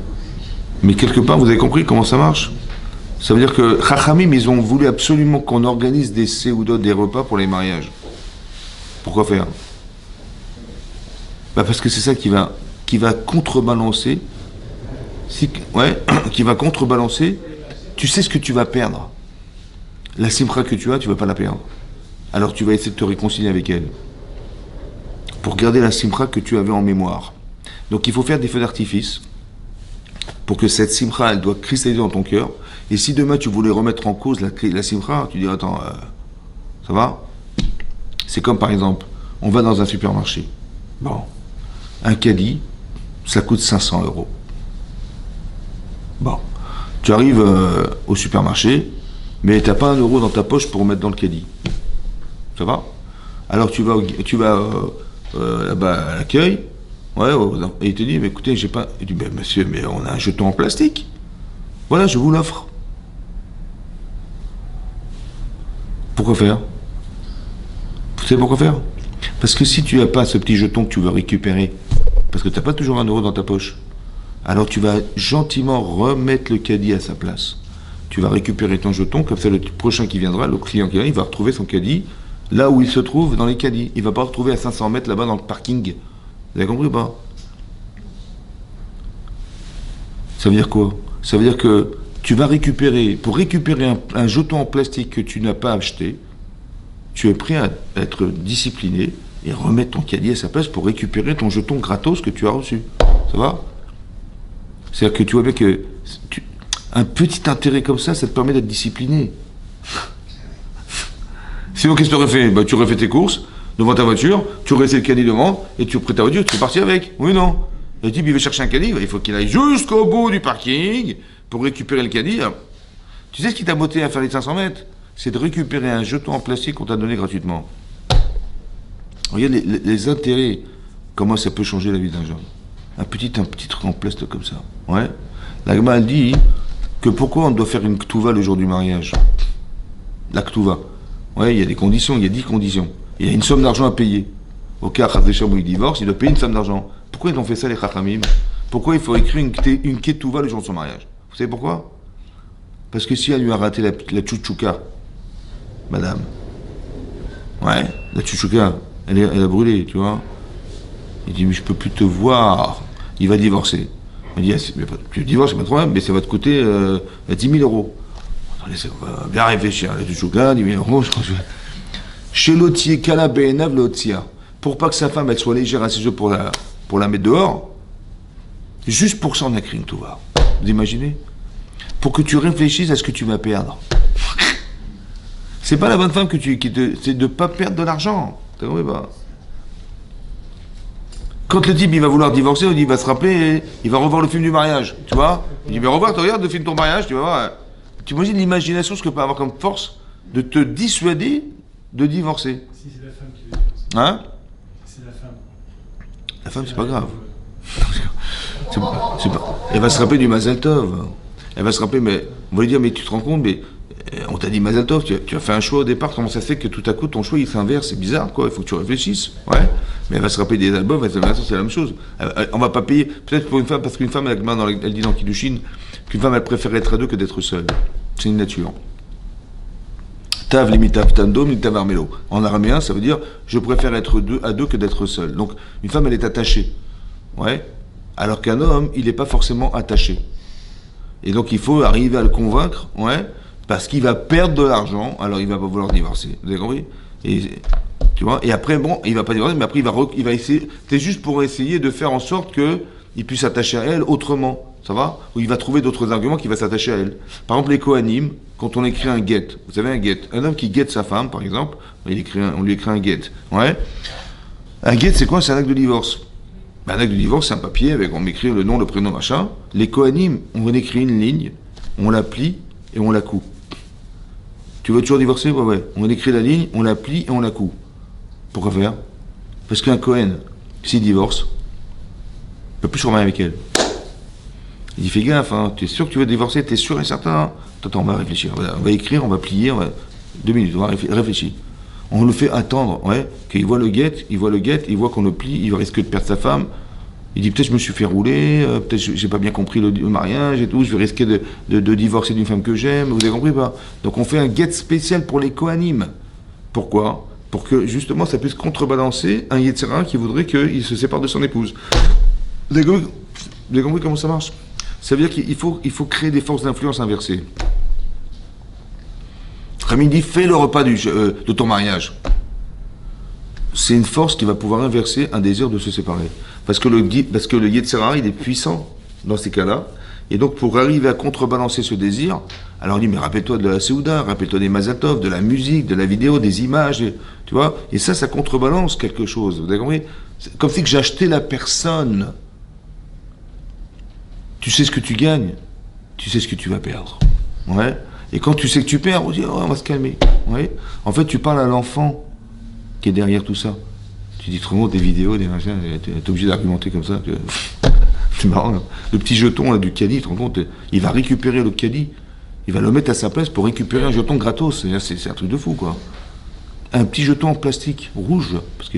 Mais quelque part, vous avez compris comment ça marche? Ça veut dire que Chachamim, ils ont voulu absolument qu'on organise des séoudot, des repas pour les mariages. Pourquoi faire? Parce que c'est ça qui va contrebalancer, qui va contrebalancer, tu sais ce que tu vas perdre. La simcha que tu as, tu ne vas pas la perdre. Alors tu vas essayer de te réconcilier avec elle. Pour garder la simcha que tu avais en mémoire. Donc il faut faire des feux d'artifice, pour que cette simcha, elle doit cristalliser dans ton cœur. Et si demain tu voulais remettre en cause la simcha, tu dis attends, ça va? C'est comme par exemple, on va dans un supermarché. Bon, un caddie, ça coûte 500 €. Bon, tu arrives au supermarché, mais tu n'as pas 1 euro dans ta poche pour mettre dans le caddie. Ça va? Alors tu vas là-bas à l'accueil, et il te dit, mais écoutez, j'ai pas. Il dit, mais monsieur, mais on a un jeton en plastique. Voilà, je vous l'offre. Pourquoi faire? Vous savez pourquoi faire? Parce que si tu n'as pas ce petit jeton que tu veux récupérer, parce que tu n'as pas toujours 1 euro dans ta poche, alors tu vas gentiment remettre le caddie à sa place. Tu vas récupérer ton jeton, comme ça le prochain qui viendra, le client qui viendra, il va retrouver son caddie là où il se trouve dans les caddies. Il ne va pas retrouver à 500 mètres là-bas dans le parking. Vous avez compris ou pas? Ça veut dire quoi? Ça veut dire que tu vas récupérer, pour récupérer un jeton en plastique que tu n'as pas acheté, tu es prêt à être discipliné et remettre ton caddie à sa place pour récupérer ton jeton gratos que tu as reçu. Ça va? C'est-à-dire que tu vois bien que un petit intérêt comme ça te permet d'être discipliné. Sinon, qu'est-ce que tu aurais fait? Tu aurais fait tes courses devant ta voiture, tu aurais laissé le caddie devant et tu aurais pris ta voiture, tu es parti avec. Oui, non? Le type, il veut chercher un caddie, il faut qu'il aille jusqu'au bout du parking pour récupérer le caddie. Tu sais ce qui t'a botté à faire les 500 mètres? C'est de récupérer un jeton en plastique qu'on t'a donné gratuitement. Regarde les intérêts, comment ça peut changer la vie d'un jeune. Un petit truc en plastique comme ça. Ouais. La Gemara elle dit que pourquoi on doit faire une ketouva le jour du mariage? La ketouva. Ouais, il y a des conditions, il y a 10 conditions. Il y a une somme d'argent à payer. Au cas où il divorce, il doit payer une somme d'argent. Pourquoi ils ont fait ça les chachamim? Pourquoi il faut écrire une ketouva le jour de son mariage? Vous savez pourquoi? Parce que si elle lui a raté la tchouchouka, madame, ouais, la tchouchouka, elle a brûlé, tu vois. Il dit, mais je peux plus te voir. Il va divorcer. Il dit, tu divorces, c'est pas de problème, mais ça va te coûter 10 000 euros. Attendez, on va bien réfléchir. La tchouchouka, 10 000 euros, je crois que chez l'otier, kala be'enav l'otia. Pour pas que sa femme, elle soit légère à ses yeux pour la mettre dehors, juste pour ça, on a écrit une touva. Vous imaginez? Pour que tu réfléchisses à ce que tu vas perdre. C'est pas la bonne femme c'est de pas perdre de l'argent. T'as compris pas? Quand le type il va vouloir divorcer, il va se rappeler, il va revoir le film du mariage, tu vois? Il dit mais revoir, tu regardes le film de ton mariage, tu vas voir. Tu imagines l'imagination, ce que peut avoir comme force de te dissuader de divorcer. Si c'est la femme qui veut divorcer. Hein? C'est la femme. La femme, c'est pas grave. Elle va se rappeler du Mazel Tov. Elle va se rappeler, mais on va lui dire, mais tu te rends compte, mais on t'a dit Mazel Tov, tu as fait un choix au départ, comment ça se fait que tout à coup ton choix il s'inverse, c'est bizarre quoi, il faut que tu réfléchisses. Ouais. Mais elle va se rappeler des albums, elle va se dire, c'est la même chose. On va pas payer, peut-être pour une femme, parce qu'une femme, elle dit dans Kiddushin, qu'une femme elle préfère être à deux que d'être seule. C'est une nature. Tav limitav tando limitav armelo. En araméen, ça veut dire je préfère être à deux que d'être seul. Donc une femme elle est attachée. Ouais. Alors qu'un homme, il n'est pas forcément attaché. Et donc il faut arriver à le convaincre, ouais, parce qu'il va perdre de l'argent, alors il va pas vouloir divorcer. Vous avez compris? Et tu vois, et après bon, il va pas divorcer, mais après il va essayer. C'est juste pour essayer de faire en sorte que il puisse s'attacher à elle autrement. Ça va? Ou il va trouver d'autres arguments qui va s'attacher à elle. Par exemple, les Kohanim, quand on écrit un guet, vous savez un guet, un homme qui guette sa femme, par exemple, on lui écrit un guet. Ouais. Un guet, c'est quoi? C'est un acte de divorce. Un acte de divorce, c'est un papier avec, on écrit le nom, le prénom, machin. Les Kohanim, on écrit une ligne, on la plie et on la coud. Tu veux toujours divorcer? Ouais, ouais. On écrit la ligne, on la plie et on la coud. Pourquoi faire? Parce qu'un Kohen, s'il divorce, il ne peut plus se remarier avec elle. Il dit, fais gaffe, hein, tu es sûr que tu veux divorcer, tu es sûr et certain? Attends, on va réfléchir. On va écrire, on va plier, 2 minutes, on va réfléchir. On le fait attendre, ouais, qu'il voit le guet, il voit qu'on le plie, il risque de perdre sa femme. Il dit, peut-être je me suis fait rouler, peut-être j'ai pas bien compris le mariage et tout, je vais risquer de divorcer d'une femme que j'aime, vous avez compris pas? Donc on fait un guet spécial pour les Kohanim. Pourquoi? Pour que justement ça puisse contrebalancer un Yetzirah qui voudrait qu'il se sépare de son épouse. Vous avez compris comment ça marche? Ça veut dire qu'il faut créer des forces d'influence inversées. Comme il dit, fais le repas de ton mariage. C'est une force qui va pouvoir inverser un désir de se séparer. Parce que le Yetzirah, il est puissant dans ces cas-là. Et donc, pour arriver à contrebalancer ce désir, alors on dit, mais rappelle-toi de la Séouda, rappelle-toi des Mazel Tov, de la musique, de la vidéo, des images, tu vois. Et ça contrebalance quelque chose. Vous avez compris? C'est comme si que j'achetais la personne. Tu sais ce que tu gagnes, tu sais ce que tu vas perdre. Ouais. Et quand tu sais que tu perds, on dit, oh, on va se calmer. Ouais. En fait, tu parles à l'enfant qui est derrière tout ça. Tu dis, trop des vidéos, des machins, t'es obligé d'argumenter comme ça. C'est marrant. Hein. Le petit jeton là, du caddie, tu te rends compte, il va récupérer le caddie, il va le mettre à sa place pour récupérer un jeton gratos. C'est un truc de fou, quoi. Un petit jeton en plastique, rouge, parce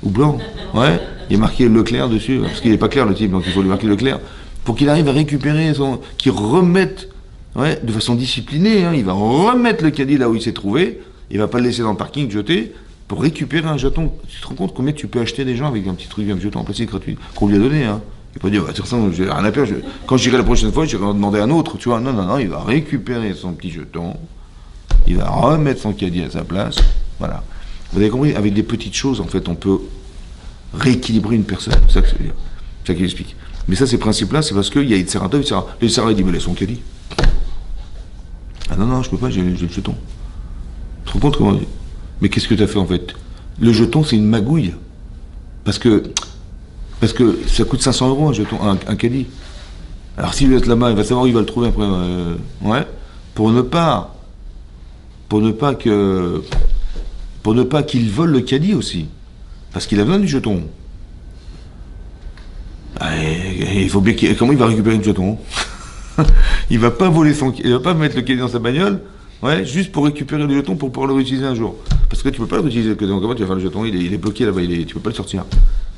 ou blanc. Ouais. Il est marqué Leclerc dessus, parce qu'il n'est pas clair le type, donc il faut lui marquer Leclerc. Pour qu'il arrive à récupérer qu'il remette, ouais, de façon disciplinée, hein, il va remettre le caddie là où il s'est trouvé, il va pas le laisser dans le parking jeter, pour récupérer un jeton. Tu te rends compte combien tu peux acheter des gens avec un petit truc, un jeton en plastique gratuit, qu'on lui a donné, hein. Il peut dire, bah, de toute façon, j'ai rien à perdre, quand j'irai la prochaine fois, j'irai en demander un autre, tu vois. Non, il va récupérer son petit jeton, il va remettre son caddie à sa place, voilà. Vous avez compris, avec des petites choses, en fait, on peut rééquilibrer une personne, c'est ça que je veux dire. C'est ça qu'il explique. Mais ça, ces principes-là, c'est parce qu'il y a Yetzirah, le Yetzirah, il dit, mais laisse son caddie. Ah non, je peux pas, j'ai le jeton. Tu te rends compte comment... Mais qu'est-ce que tu as fait, en fait? Le jeton, c'est une magouille. Parce que, Parce que ça coûte 500 € un jeton, un caddie. Alors s'il veut être là-bas, il va savoir où il va le trouver après. Ouais. Pour ne pas qu'il vole le caddie aussi. Parce qu'il a besoin du jeton. Et il faut bien comment il va récupérer le jeton? Il va pas il va pas mettre le caddie dans sa bagnole, ouais, juste pour récupérer le jeton pour pouvoir le réutiliser un jour. Parce que tu peux pas le réutiliser, comment tu vas faire le jeton? Il est bloqué là-bas, tu peux pas le sortir.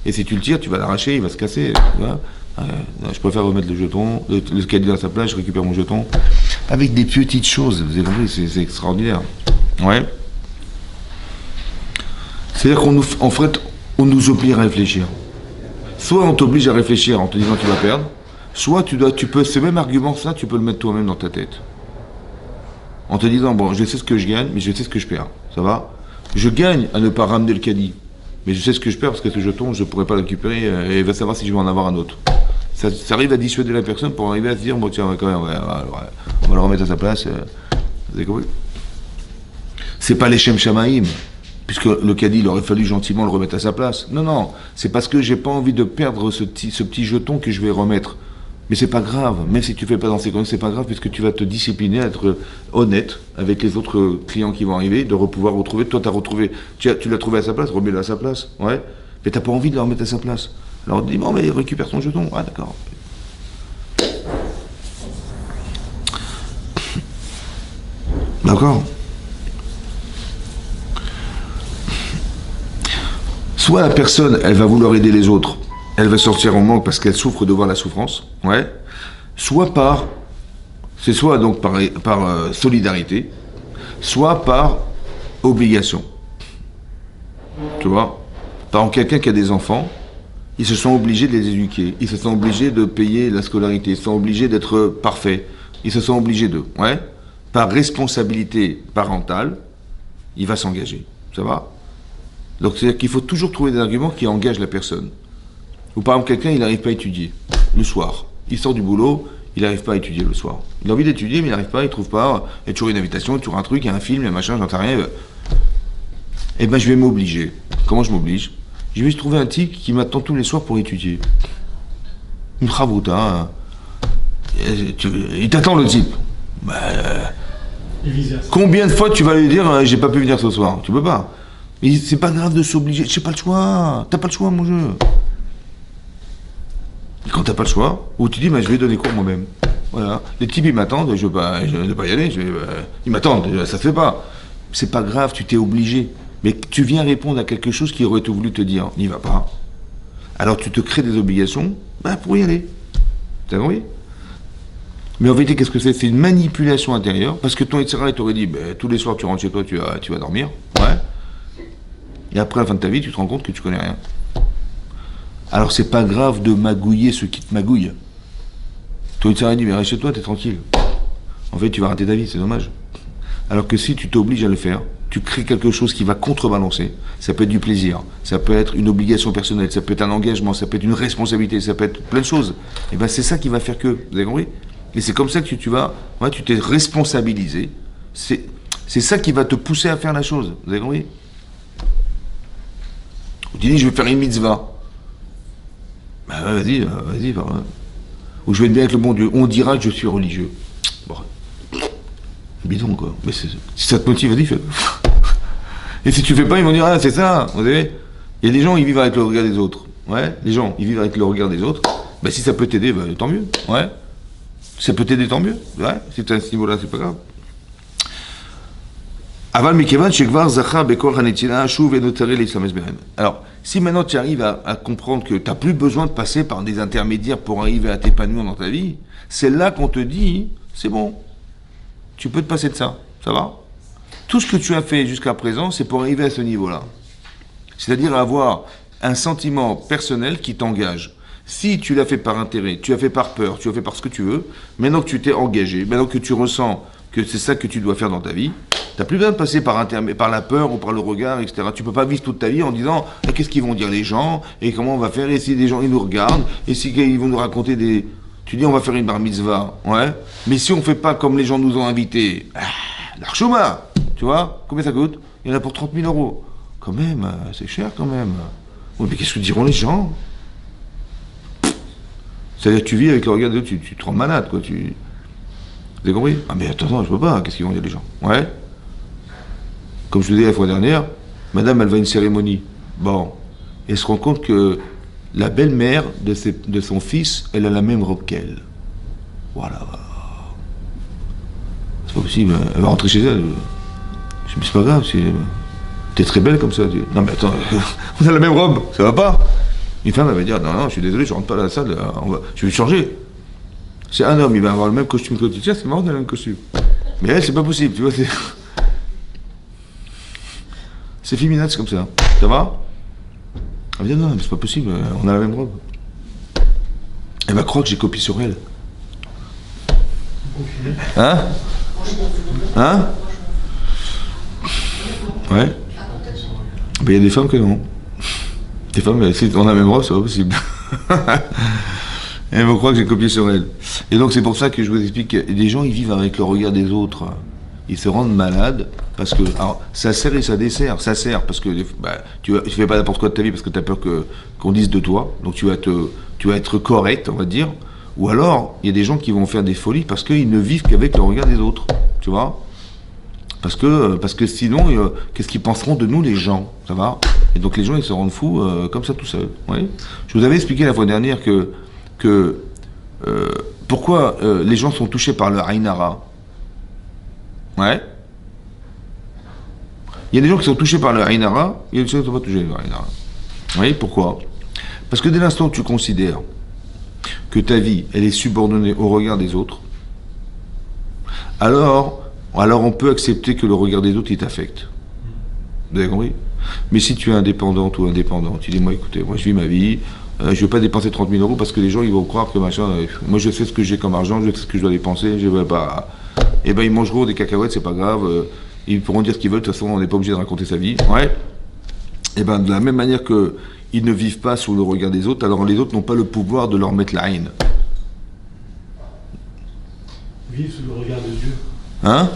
Et si tu le tires, tu vas l'arracher, il va se casser. Tu vois. Je préfère remettre le jeton, le caddie dans sa place, je récupère mon jeton. Avec des petites choses, vous avez compris, c'est extraordinaire. Ouais. C'est-à-dire on nous oblige à réfléchir. Soit on t'oblige à réfléchir en te disant que tu vas perdre, soit tu peux, ce même argument, ça, tu peux le mettre toi-même dans ta tête. En te disant, bon, je sais ce que je gagne, mais je sais ce que je perds. Ça va? Je gagne à ne pas ramener le caddie, mais je sais ce que je perds parce que ce jeton, je ne pourrai pas le récupérer et il va savoir si je vais en avoir un autre. Ça arrive à dissuader la personne pour arriver à se dire, bon, tiens, quand même, on va le remettre à sa place. Vous avez compris? C'est pas les Shem Shamaïm. Puisque le caddie, il aurait fallu gentiment le remettre à sa place. Non, c'est parce que j'ai pas envie de perdre ce petit jeton que je vais remettre. Mais c'est pas grave, même si tu fais pas dans ces conditions, c'est pas grave, puisque tu vas te discipliner à être honnête avec les autres clients qui vont arriver, de pouvoir retrouver. Toi, tu l'as trouvé à sa place, remets-le à sa place, ouais. Mais t'as pas envie de le remettre à sa place. Alors on te dit, bon, mais récupère ton jeton. Ah, d'accord. D'accord. Soit la personne, elle va vouloir aider les autres, elle va sortir en manque parce qu'elle souffre de voir la souffrance, ouais. Soit par solidarité, soit par obligation. Tu vois? Par exemple, quelqu'un qui a des enfants, ils se sont obligés de les éduquer, ils se sont obligés de payer la scolarité, ils se sont obligés d'être parfaits, ils se sont obligés d'eux, ouais. Par responsabilité parentale, il va s'engager. Ça va? Donc c'est-à-dire qu'il faut toujours trouver des arguments qui engagent la personne. Ou par exemple, quelqu'un, il n'arrive pas à étudier le soir. Il sort du boulot, il n'arrive pas à étudier le soir. Il a envie d'étudier, mais il n'arrive pas, il ne trouve pas. Il y a toujours une invitation, il y a toujours un truc, il y a un film, il y a un machin, j'en sais rien. Eh ben, je vais m'obliger. Comment je m'oblige? Je vais trouver un type qui m'attend tous les soirs pour étudier. Une chavouta. Il t'attend le type. Combien de fois tu vas lui dire j'ai pas pu venir ce soir? Tu peux pas. Mais c'est pas grave de s'obliger, j'ai pas le choix, t'as pas le choix mon jeu. Et quand t'as pas le choix, ou tu dis je vais donner cours moi-même. Voilà. Les types ils m'attendent, je ne vais pas y aller, ils m'attendent, ça se fait pas. C'est pas grave, tu t'es obligé. Mais tu viens répondre à quelque chose qui aurait voulu te dire, n'y va pas. Alors tu te crées des obligations, pour y aller. T'as compris? Mais en vérité, qu'est-ce que c'est? C'est une manipulation intérieure, parce que ton etc. il t'aurait dit, tous les soirs tu rentres chez toi, tu vas dormir. Ouais. Et après, à la fin de ta vie, tu te rends compte que tu connais rien. Alors, c'est pas grave de magouiller ceux qui te magouillent. Toi, tu t'es dit, mais reste chez toi, t'es tranquille. En fait, tu vas rater ta vie, c'est dommage. Alors que si tu t'obliges à le faire, tu crées quelque chose qui va contrebalancer. Ça peut être du plaisir, ça peut être une obligation personnelle, ça peut être un engagement, ça peut être une responsabilité, ça peut être plein de choses. Et ben, c'est ça qui va faire que. Vous avez compris? Et c'est comme ça que tu t'es responsabilisé. C'est ça qui va te pousser à faire la chose. Vous avez compris? Tu dis, je vais faire une mitzvah. Vas-y. Ou je vais être bien avec le bon Dieu. On dira que je suis religieux. Bon. Bidon, quoi. Mais si ça te motive, vas-y, fais. Et si tu fais pas, ils vont dire, c'est ça. Vous savez, il y a des gens, ils vivent avec le regard des autres. Ouais. Les gens, ils vivent avec le regard des autres. Si ça peut t'aider, tant mieux. Ouais. Si ça peut t'aider, tant mieux. Ouais. Si tu es à ce niveau-là, c'est pas grave. Alors, si maintenant tu arrives à comprendre que tu n'as plus besoin de passer par des intermédiaires pour arriver à t'épanouir dans ta vie, c'est là qu'on te dit, c'est bon, tu peux te passer de ça, ça va? Tout ce que tu as fait jusqu'à présent, c'est pour arriver à ce niveau-là. C'est-à-dire avoir un sentiment personnel qui t'engage. Si tu l'as fait par intérêt, tu l'as fait par peur, tu l'as fait par ce que tu veux, maintenant que tu t'es engagé, maintenant que tu ressens que c'est ça que tu dois faire dans ta vie, tu n'as plus besoin de passer par la peur ou par le regard, etc. Tu ne peux pas vivre toute ta vie en disant qu'est-ce qu'ils vont dire les gens, et comment on va faire, et si des gens ils nous regardent, et si ils vont nous raconter des... Tu dis on va faire une bar mitzvah, ouais, mais si on ne fait pas comme les gens nous ont invités, l'archouma, tu vois, combien ça coûte? Il y en a pour 30 000 €. Quand même, c'est cher quand même. Oui, mais qu'est-ce que diront les gens? C'est-à-dire que tu vis avec le regard des autres, tu te rends malade, quoi. Vous avez compris? Ah mais attends, je peux pas, qu'est-ce qu'ils vont dire les gens? Ouais. Comme je te disais la fois dernière, madame, elle va à une cérémonie. Bon. Elle se rend compte que la belle-mère de son fils, elle a la même robe qu'elle. Voilà. C'est pas possible, elle va rentrer chez elle. Je me dis, c'est pas grave, t'es très belle comme ça. Non mais attends, on a la même robe, ça va pas? Une femme, elle va dire, non, je suis désolé, je rentre pas dans la salle, je vais changer. C'est un homme, il va avoir le même costume que tu. Tiens, c'est marrant, on a le même costume. Mais elle, c'est pas possible, tu vois, c'est féminin, c'est comme ça. Ça va? Elle va dire, non, mais c'est pas possible, on a la même robe. Elle va croire que j'ai copié sur elle. Hein? Hein? Ouais. Ben, il y a des femmes que non. Des femmes, si on a la même robe, c'est pas possible. Elles vont croire que j'ai copié sur elles. Et donc c'est pour ça que je vous explique que les gens, ils vivent avec le regard des autres. Ils se rendent malades parce que... Alors, ça sert et ça dessert. Ça sert parce que tu fais pas n'importe quoi de ta vie parce que tu as peur qu'on dise de toi. Donc tu vas être correct, on va dire. Ou alors, il y a des gens qui vont faire des folies parce qu'ils ne vivent qu'avec le regard des autres. Tu vois? Parce que sinon, qu'est-ce qu'ils penseront de nous, les gens? Ça va? Et donc les gens, ils se rendent fous comme ça tout seuls. Oui. Je vous avais expliqué la fois dernière que pourquoi les gens sont touchés par le Aïn Hara. Ouais. Il y a des gens qui sont touchés par le Aïn Hara, il y a des gens qui ne sont pas touchés par le Aïn Hara. Vous voyez pourquoi? Parce que dès l'instant où tu considères que ta vie, elle est subordonnée au regard des autres, alors on peut accepter que le regard des autres, il t'affecte. Vous avez compris? Mais si tu es indépendante ou indépendant, tu dis, moi écoutez, moi je vis ma vie, je ne vais pas dépenser 30 000 euros parce que les gens ils vont croire que machin, moi je sais ce que j'ai comme argent, je sais ce que je dois dépenser, je vais pas... Eh ben ils mangeront des cacahuètes, c'est pas grave, ils pourront dire ce qu'ils veulent, de toute façon on n'est pas obligé de raconter sa vie. Ouais. Eh ben de la même manière que ils ne vivent pas sous le regard des autres, alors les autres n'ont pas le pouvoir de leur mettre la haine. Vivre sous le regard de Dieu. Hein?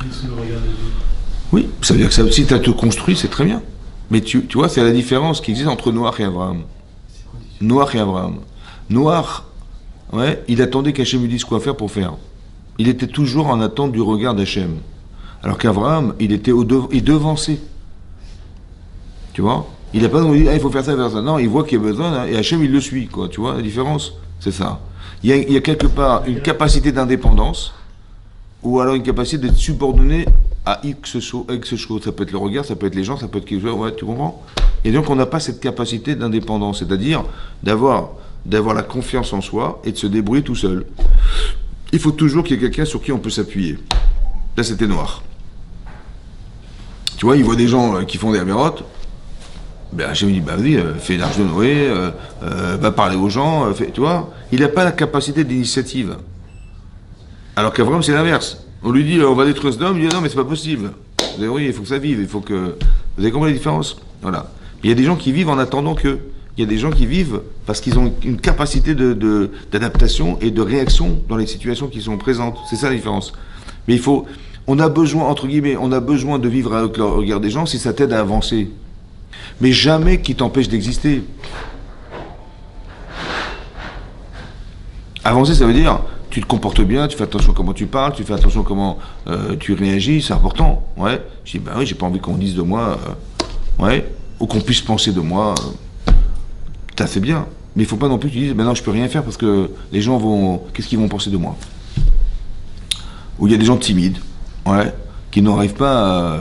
Vivre sous le regard de Dieu. Oui, ça veut dire que ça, si tu as te construit, c'est très bien. Mais tu vois, c'est la différence qui existe entre Noach et Abraham. Noach et Abraham. Noach, ouais, il attendait qu'Hachem lui dise quoi faire pour faire. Il était toujours en attente du regard d'Hachem. Alors qu'Abraham, il devançait. Tu vois? Il n'a pas dit, il faut faire ça, faire ça. Non, il voit qu'il y a besoin, hein, et Hachem, il le suit, quoi. Tu vois la différence? C'est ça. Il y a quelque part une capacité d'indépendance, ou alors une capacité d'être subordonné à X chose. Ça peut être le regard, ça peut être les gens, ça peut être quelque chose, ouais, tu comprends? Et donc on n'a pas cette capacité d'indépendance, c'est-à-dire d'avoir la confiance en soi et de se débrouiller tout seul. Il faut toujours qu'il y ait quelqu'un sur qui on peut s'appuyer. Là c'était Noir. Tu vois, il voit des gens qui font des avérotes, ben je me dis, bah vas-y, fais l'arche de Noé, va parler aux gens, tu vois, il n'a pas la capacité d'initiative. Alors qu'Abraham, c'est l'inverse. On lui dit, on va détruire ce homme, il dit, non, mais c'est pas possible. Vous avez, oui, il faut que ça vive, il faut que... Vous avez compris la différence? Voilà. Il y a des gens qui vivent en attendant que... Il y a des gens qui vivent parce qu'ils ont une capacité d'adaptation et de réaction dans les situations qui sont présentes. C'est ça la différence. Mais on a besoin, entre guillemets, on a besoin de vivre avec le regard des gens si ça t'aide à avancer. Mais jamais qui t'empêche d'exister. Avancer, ça veut dire... Tu te comportes bien, tu fais attention à comment tu parles, tu fais attention à comment tu réagis, c'est important. Ouais. Je dis, bah oui, j'ai pas envie qu'on dise de moi, ouais, ou qu'on puisse penser de moi. Ça, c'est bien. Mais il faut pas non plus que tu dises, ben non, je peux rien faire parce que les gens vont. Qu'est-ce qu'ils vont penser de moi? Ou il y a des gens timides, ouais, qui n'arrivent pas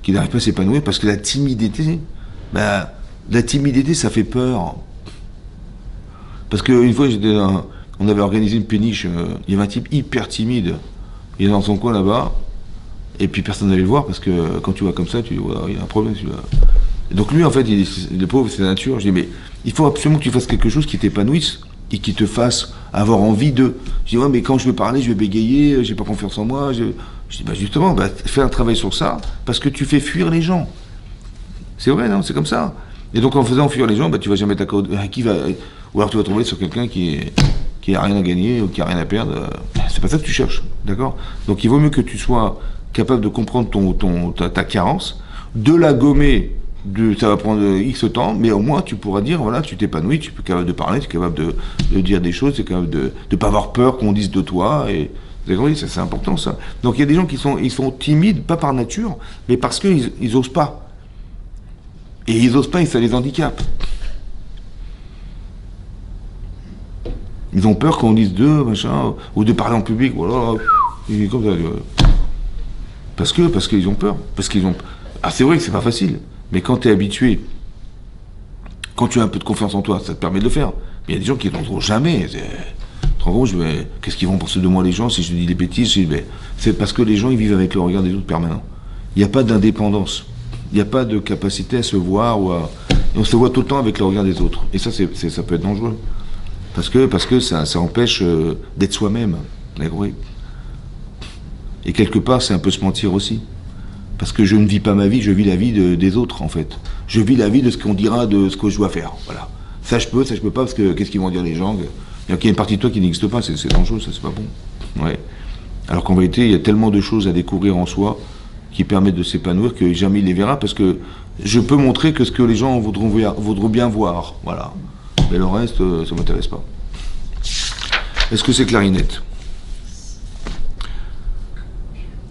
à s'épanouir parce que la timidité, ça fait peur. Parce qu'une fois, on avait organisé une péniche, il y avait un type hyper timide, il est dans son coin là-bas, et puis personne n'allait le voir, parce que quand tu vois comme ça, tu dis, voilà, il y a un problème celui-là. Et donc lui, en fait, le pauvre, c'est la nature. Je dis, mais il faut absolument que tu fasses quelque chose qui t'épanouisse, et qui te fasse avoir envie de... Je dis, ouais, mais quand je vais parler, je vais bégayer, j'ai pas confiance en moi. Je dis, bah justement, fais un travail sur ça, parce que tu fais fuir les gens. C'est vrai, non? C'est comme ça. Et donc en faisant fuir les gens, tu vas jamais t'accorder... Ou alors tu vas tomber sur quelqu'un qui a rien à gagner ou qui a rien à perdre. C'est pas ça que tu cherches, d'accord? Donc il vaut mieux que tu sois capable de comprendre ta carence, de la gommer ça va prendre X temps, mais au moins tu pourras dire, voilà, tu t'épanouis, tu es capable de parler, tu es capable de dire des choses, tu es capable de ne pas avoir peur qu'on dise de toi, et vous avez compris, ça c'est important ça. Donc il y a des gens qui sont timides, pas par nature, mais parce qu'ils osent pas. Et ils osent pas et ça les handicape. Ils ont peur qu'on dise d'eux, machin, ou de parler en public, voilà, comme ça. Parce qu'ils ont peur. Ah, c'est vrai que c'est pas facile, mais quand tu es habitué, quand tu as un peu de confiance en toi, ça te permet de le faire. Mais il y a des gens qui n'entreront jamais. En gros, qu'est-ce qu'ils vont penser de moi les gens si je dis des bêtises? C'est parce que les gens ils vivent avec le regard des autres permanent. Il n'y a pas d'indépendance. Il n'y a pas de capacité à se voir et on se voit tout le temps avec le regard des autres. Et ça, ça peut être dangereux. Parce que ça empêche d'être soi-même. Et quelque part, c'est un peu se mentir aussi. Parce que je ne vis pas ma vie, je vis la vie des autres, en fait. Je vis la vie de ce qu'on dira, de ce que je dois faire. Voilà. Ça je peux pas, parce que qu'est-ce qu'ils vont dire les gens? Il y a une partie de toi qui n'existe pas, c'est dangereux, ça, c'est pas bon. Ouais. Alors qu'en vérité, il y a tellement de choses à découvrir en soi qui permettent de s'épanouir que jamais il les verra, parce que je peux montrer que ce que les gens voudront bien voir. Voilà. Mais le reste, ça m'intéresse pas. Est-ce que c'est clarinette?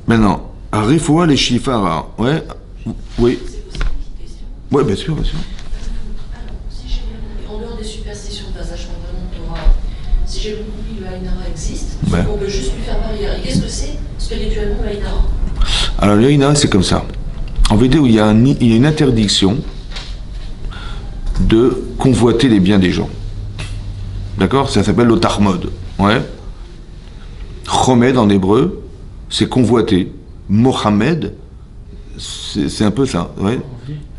Maintenant, Rifoua les Shifara. Ouais. Oui. Oui, bien sûr, bien sûr. Alors, si j'ai bien compris, en dehors des superstitions de passage fondamental Torah, si j'ai bien compris, le Haïnara existe, Ouais. on peut juste lui faire barrière. Et qu'est-ce que c'est spirituellement le Haïnara? Alors, le Haïnara, c'est comme ça. En vérité, il y a une interdiction de convoiter les biens des gens. D'accord? Ça s'appelle le Tarmod. Ouais. Chomed en hébreu, c'est convoiter. Mohamed, c'est un peu ça. Ouais.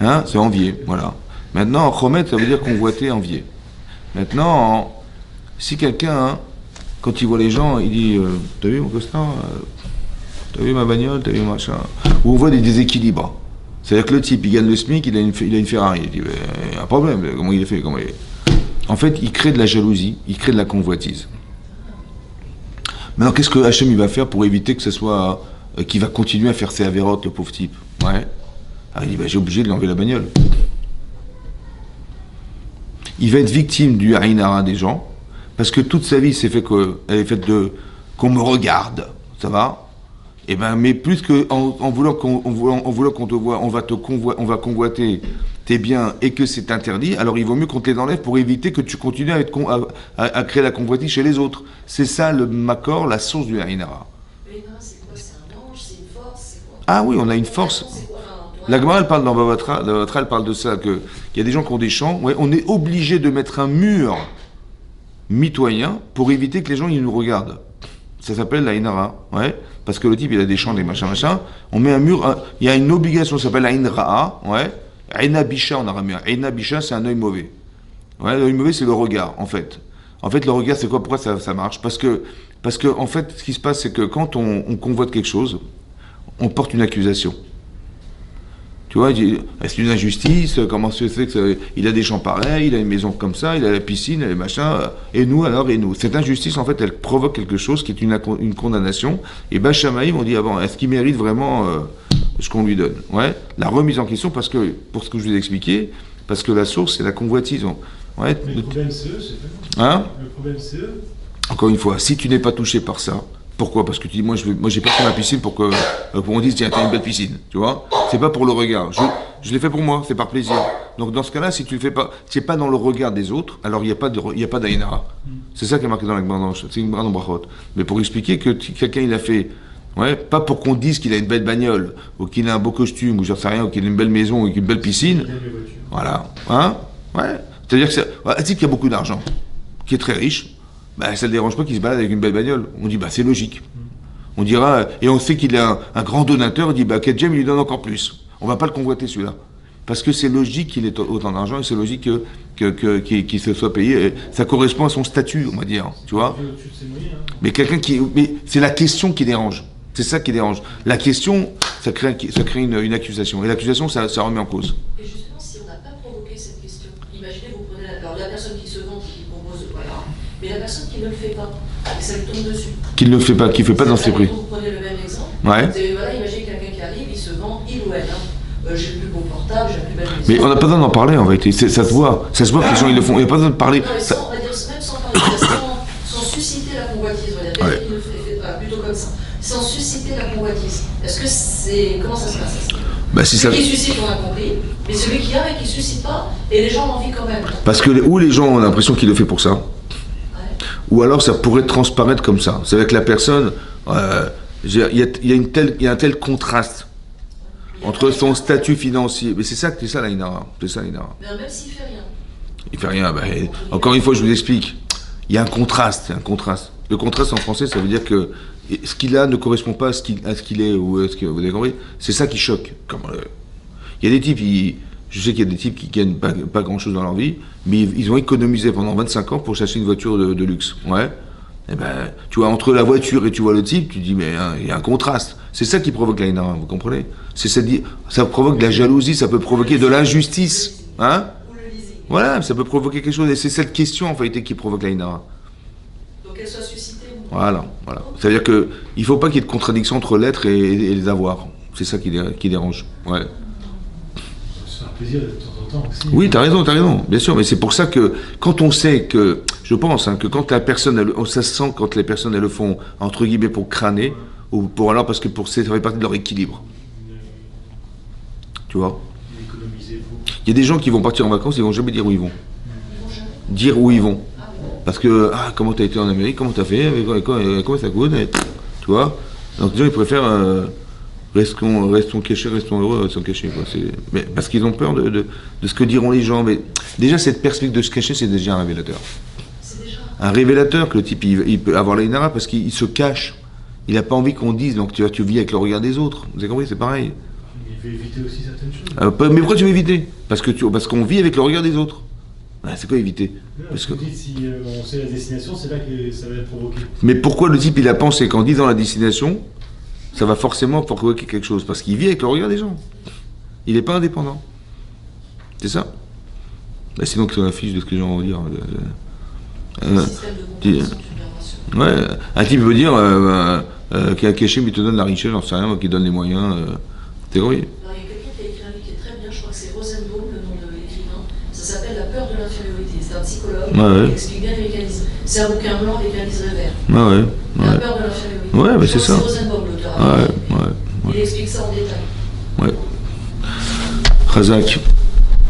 Hein? C'est envier. Voilà. Maintenant, Chomed, ça veut dire convoiter, envier. Maintenant, si quelqu'un, quand il voit les gens, il dit t'as vu mon costard? T'as vu ma bagnole? T'as vu machin? Ou on voit des déséquilibres. C'est-à-dire que le type, il gagne le SMIC, il a une Ferrari. Il dit, il y a un problème, comment il est fait? En fait, il crée de la jalousie, il crée de la convoitise. Maintenant, qu'est-ce que Hachem il va faire pour éviter que ce soit... qu'il va continuer à faire ses avérotes, le pauvre type? Ouais. Alors il dit, j'ai obligé de lui enlever la bagnole. Il va être victime du haïnara des gens, parce que toute sa vie, elle est faite qu'on me regarde, ça va? Et ben, mais plus que en voulant qu'on te voit, on va convoiter tes biens et que c'est interdit, alors il vaut mieux qu'on te les enlève pour éviter que tu continues à créer la convoitise chez les autres. C'est ça le makor, la source du haïnara. Le Haïnara, c'est quoi? C'est un ange? C'est une force? C'est quoi? Ah oui, on a une force. La Gemara, elle parle dans Bavatra, elle parle de ça, qu'il y a des gens qui ont des champs, ouais, on est obligé de mettre un mur mitoyen pour éviter que les gens ils nous regardent. Ça s'appelle la Haïnara, ouais, parce que le type il a des champs, des machins, on met un mur, il y a une obligation, ça s'appelle la Haïnraa, ouais, Aïna Bisha en araméen. Aïna Bisha c'est un œil mauvais. Ouais, l'œil mauvais c'est le regard, en fait. En fait, le regard c'est quoi? Pourquoi ça marche? Parce que, en fait, ce qui se passe c'est que quand on convoite quelque chose, on porte une accusation. Tu vois, c'est une injustice, comment se fait qu'il a des champs pareils, il a une maison comme ça, il a la piscine, il a les machins, et nous alors, et nous. Cette injustice, en fait, elle provoque quelque chose qui est une condamnation, et Bachamaïm, on dit, ah bon, est-ce qu'il mérite vraiment ce qu'on lui donne? Ouais, la remise en question, parce que, pour ce que je vous ai expliqué, parce que la source, c'est la convoitise. Ouais, Mais le problème, c'est eux, c'est fait. Hein? Le problème, c'est eux. Encore une fois, si tu n'es pas touché par ça, pourquoi? Parce que tu dis, moi j'ai pas fait ma piscine pour qu'on dise, tiens, t'as une belle piscine, tu vois? C'est pas pour le regard. Je l'ai fait pour moi, c'est par plaisir. Donc dans ce cas-là, si tu le fais pas, c'est pas dans le regard des autres, alors il n'y a pas d'Aïnara. C'est ça qui est marqué dans la Gemara, c'est une Gemara dans Brachot. Mais pour expliquer que quelqu'un il a fait, ouais, pas pour qu'on dise qu'il a une belle bagnole, ou qu'il a un beau costume, ou j'en sais rien, ou qu'il a une belle maison, ou une belle piscine. Voilà. Hein? Ouais. C'est-à-dire que un type qui a beaucoup d'argent, qui est très riche, bah, ça ne le dérange pas qu'il se balade avec une belle bagnole. On dit, bah, c'est logique. On dira, et on sait qu'il est un grand donateur, on dit, bah, Kedjem, il lui donne encore plus. On ne va pas le convoiter, celui-là. Parce que c'est logique qu'il ait autant d'argent, et c'est logique qu'il se soit payé. Et ça correspond à son statut, on va dire. Tu vois? Mais mais c'est la question qui dérange. C'est ça qui dérange. La question, ça crée une accusation. Et l'accusation, ça remet en cause. Et justement, si on n'a pas provoqué cette question, imaginez, vous prenez la personne qui se vante, qui propose, voilà. Mais la personne qui ne le fait pas, et ça lui tombe dessus. Qui ne le fait pas dans ses prix. Vous prenez le même exemple. Ouais. Vous avez, voilà, imaginez quelqu'un qui arrive, il se vend, il ou elle, hein, j'ai le plus beau portable, j'ai la plus belle maison. Mais on n'a pas besoin d'en parler en vérité, ça se voit que les gens ils le font, il n'y a pas besoin de parler. Non, mais sans, on va dire, même sans parler, sans susciter la convoitise, on va dire, Ouais. il le fait, plutôt comme ça, sans susciter la convoitise. Est-ce que c'est. Comment ça se passe? Bah, si ça... Celui qui suscite, on a compris, mais celui qui a et qui ne suscite pas, et les gens ont envie quand même. Parce que ou les gens ont l'impression qu'il le fait pour ça, Ouais. ou alors ça pourrait transparaître comme ça. C'est avec la personne, il y a un tel contraste entre son statut financier. Mais c'est ça l'Aïnara. C'est ça l'Aïnara. Mais même s'il fait rien. Il fait rien. Bah, encore une fois, je vous explique. Il y a un contraste. Il y a un contraste. Le contraste en français, ça veut dire que ce qu'il a ne correspond pas à ce qu'il est ou à ce que vous avez compris. C'est ça qui choque. Il y a des types, je sais qu'il y a des types qui gagnent pas grand-chose dans leur vie, mais ils ont économisé pendant 25 ans pour s'acheter une voiture de luxe. Ouais. Et ben, tu vois, entre la voiture et tu vois le type, tu dis, mais hein, il y a un contraste. C'est ça qui provoque l'Aïnara, vous comprenez? Ça provoque de la jalousie, ça peut provoquer de l'injustice. Hein? Ou le leasing. Voilà, ça peut provoquer quelque chose. Et c'est cette question, en fait, qui provoque l'Aïnara. Donc qu'elle soit suscitée ou non. Voilà. C'est-à-dire qu'il ne faut pas qu'il y ait de contradiction entre l'être et les avoirs. C'est ça qui dérange. Ouais. C'est un plaisir de temps en temps aussi. Oui, t'as raison, bien sûr, mais c'est pour ça que quand on sait que, je pense, hein, que quand la personne, ça se sent quand les personnes elles le font entre guillemets pour crâner ou pour alors parce que ça fait partie de leur équilibre, tu vois. Économiser beaucoup. Il y a des gens qui vont partir en vacances, ils vont jamais dire où ils vont, Ils vont jamais. dire où ils vont, Ah bon. parce que comment t'as été en Amérique, comment t'as fait, comment ça coûte, tu vois. Donc les gens ils préfèrent restons cachés, restons heureux, restons cachés. Quoi. Mais parce qu'ils ont peur de ce que diront les gens. Mais déjà, cette perspective de se cacher, c'est déjà un révélateur. C'est déjà. Un révélateur que le type, il peut avoir l'Aïnara parce qu'il se cache. Il n'a pas envie qu'on dise, donc tu vis avec le regard des autres. Vous avez compris, c'est pareil. Il veut éviter aussi certaines choses. Mais pourquoi tu veux éviter? Parce qu'on vit avec le regard des autres. Ouais, c'est quoi éviter? Parce que vous dites, si on sait la destination, c'est là que ça va être provoqué. Mais pourquoi le type, il a pensé qu'en disant la destination, ça va forcément provoquer quelque chose? Parce qu'il vit avec le regard des gens. Il n'est pas indépendant. C'est ça. Bah, sinon, que c'est la fiche de ce que les gens vont dire. Le système de compensation de subvention. Ouais, un type veut dire qu'un cachet, mais il te donne la richesse, j'en sais rien, qui donne les moyens. C'est vrai. Alors, il y a quelqu'un qui a écrit un livre qui est très bien, je crois que c'est Rosenbaum, le nom de l'écrivain. Ça s'appelle La peur de l'infériorité. C'est un psychologue qui explique bien les mécanismes. C'est un bouquin blanc avec un liseré vert. La peur de l'infériorité. Ouais, mais c'est ça. C'est Rosenbaum, l'auteur. Il explique ça en détail. Ouais. Razak.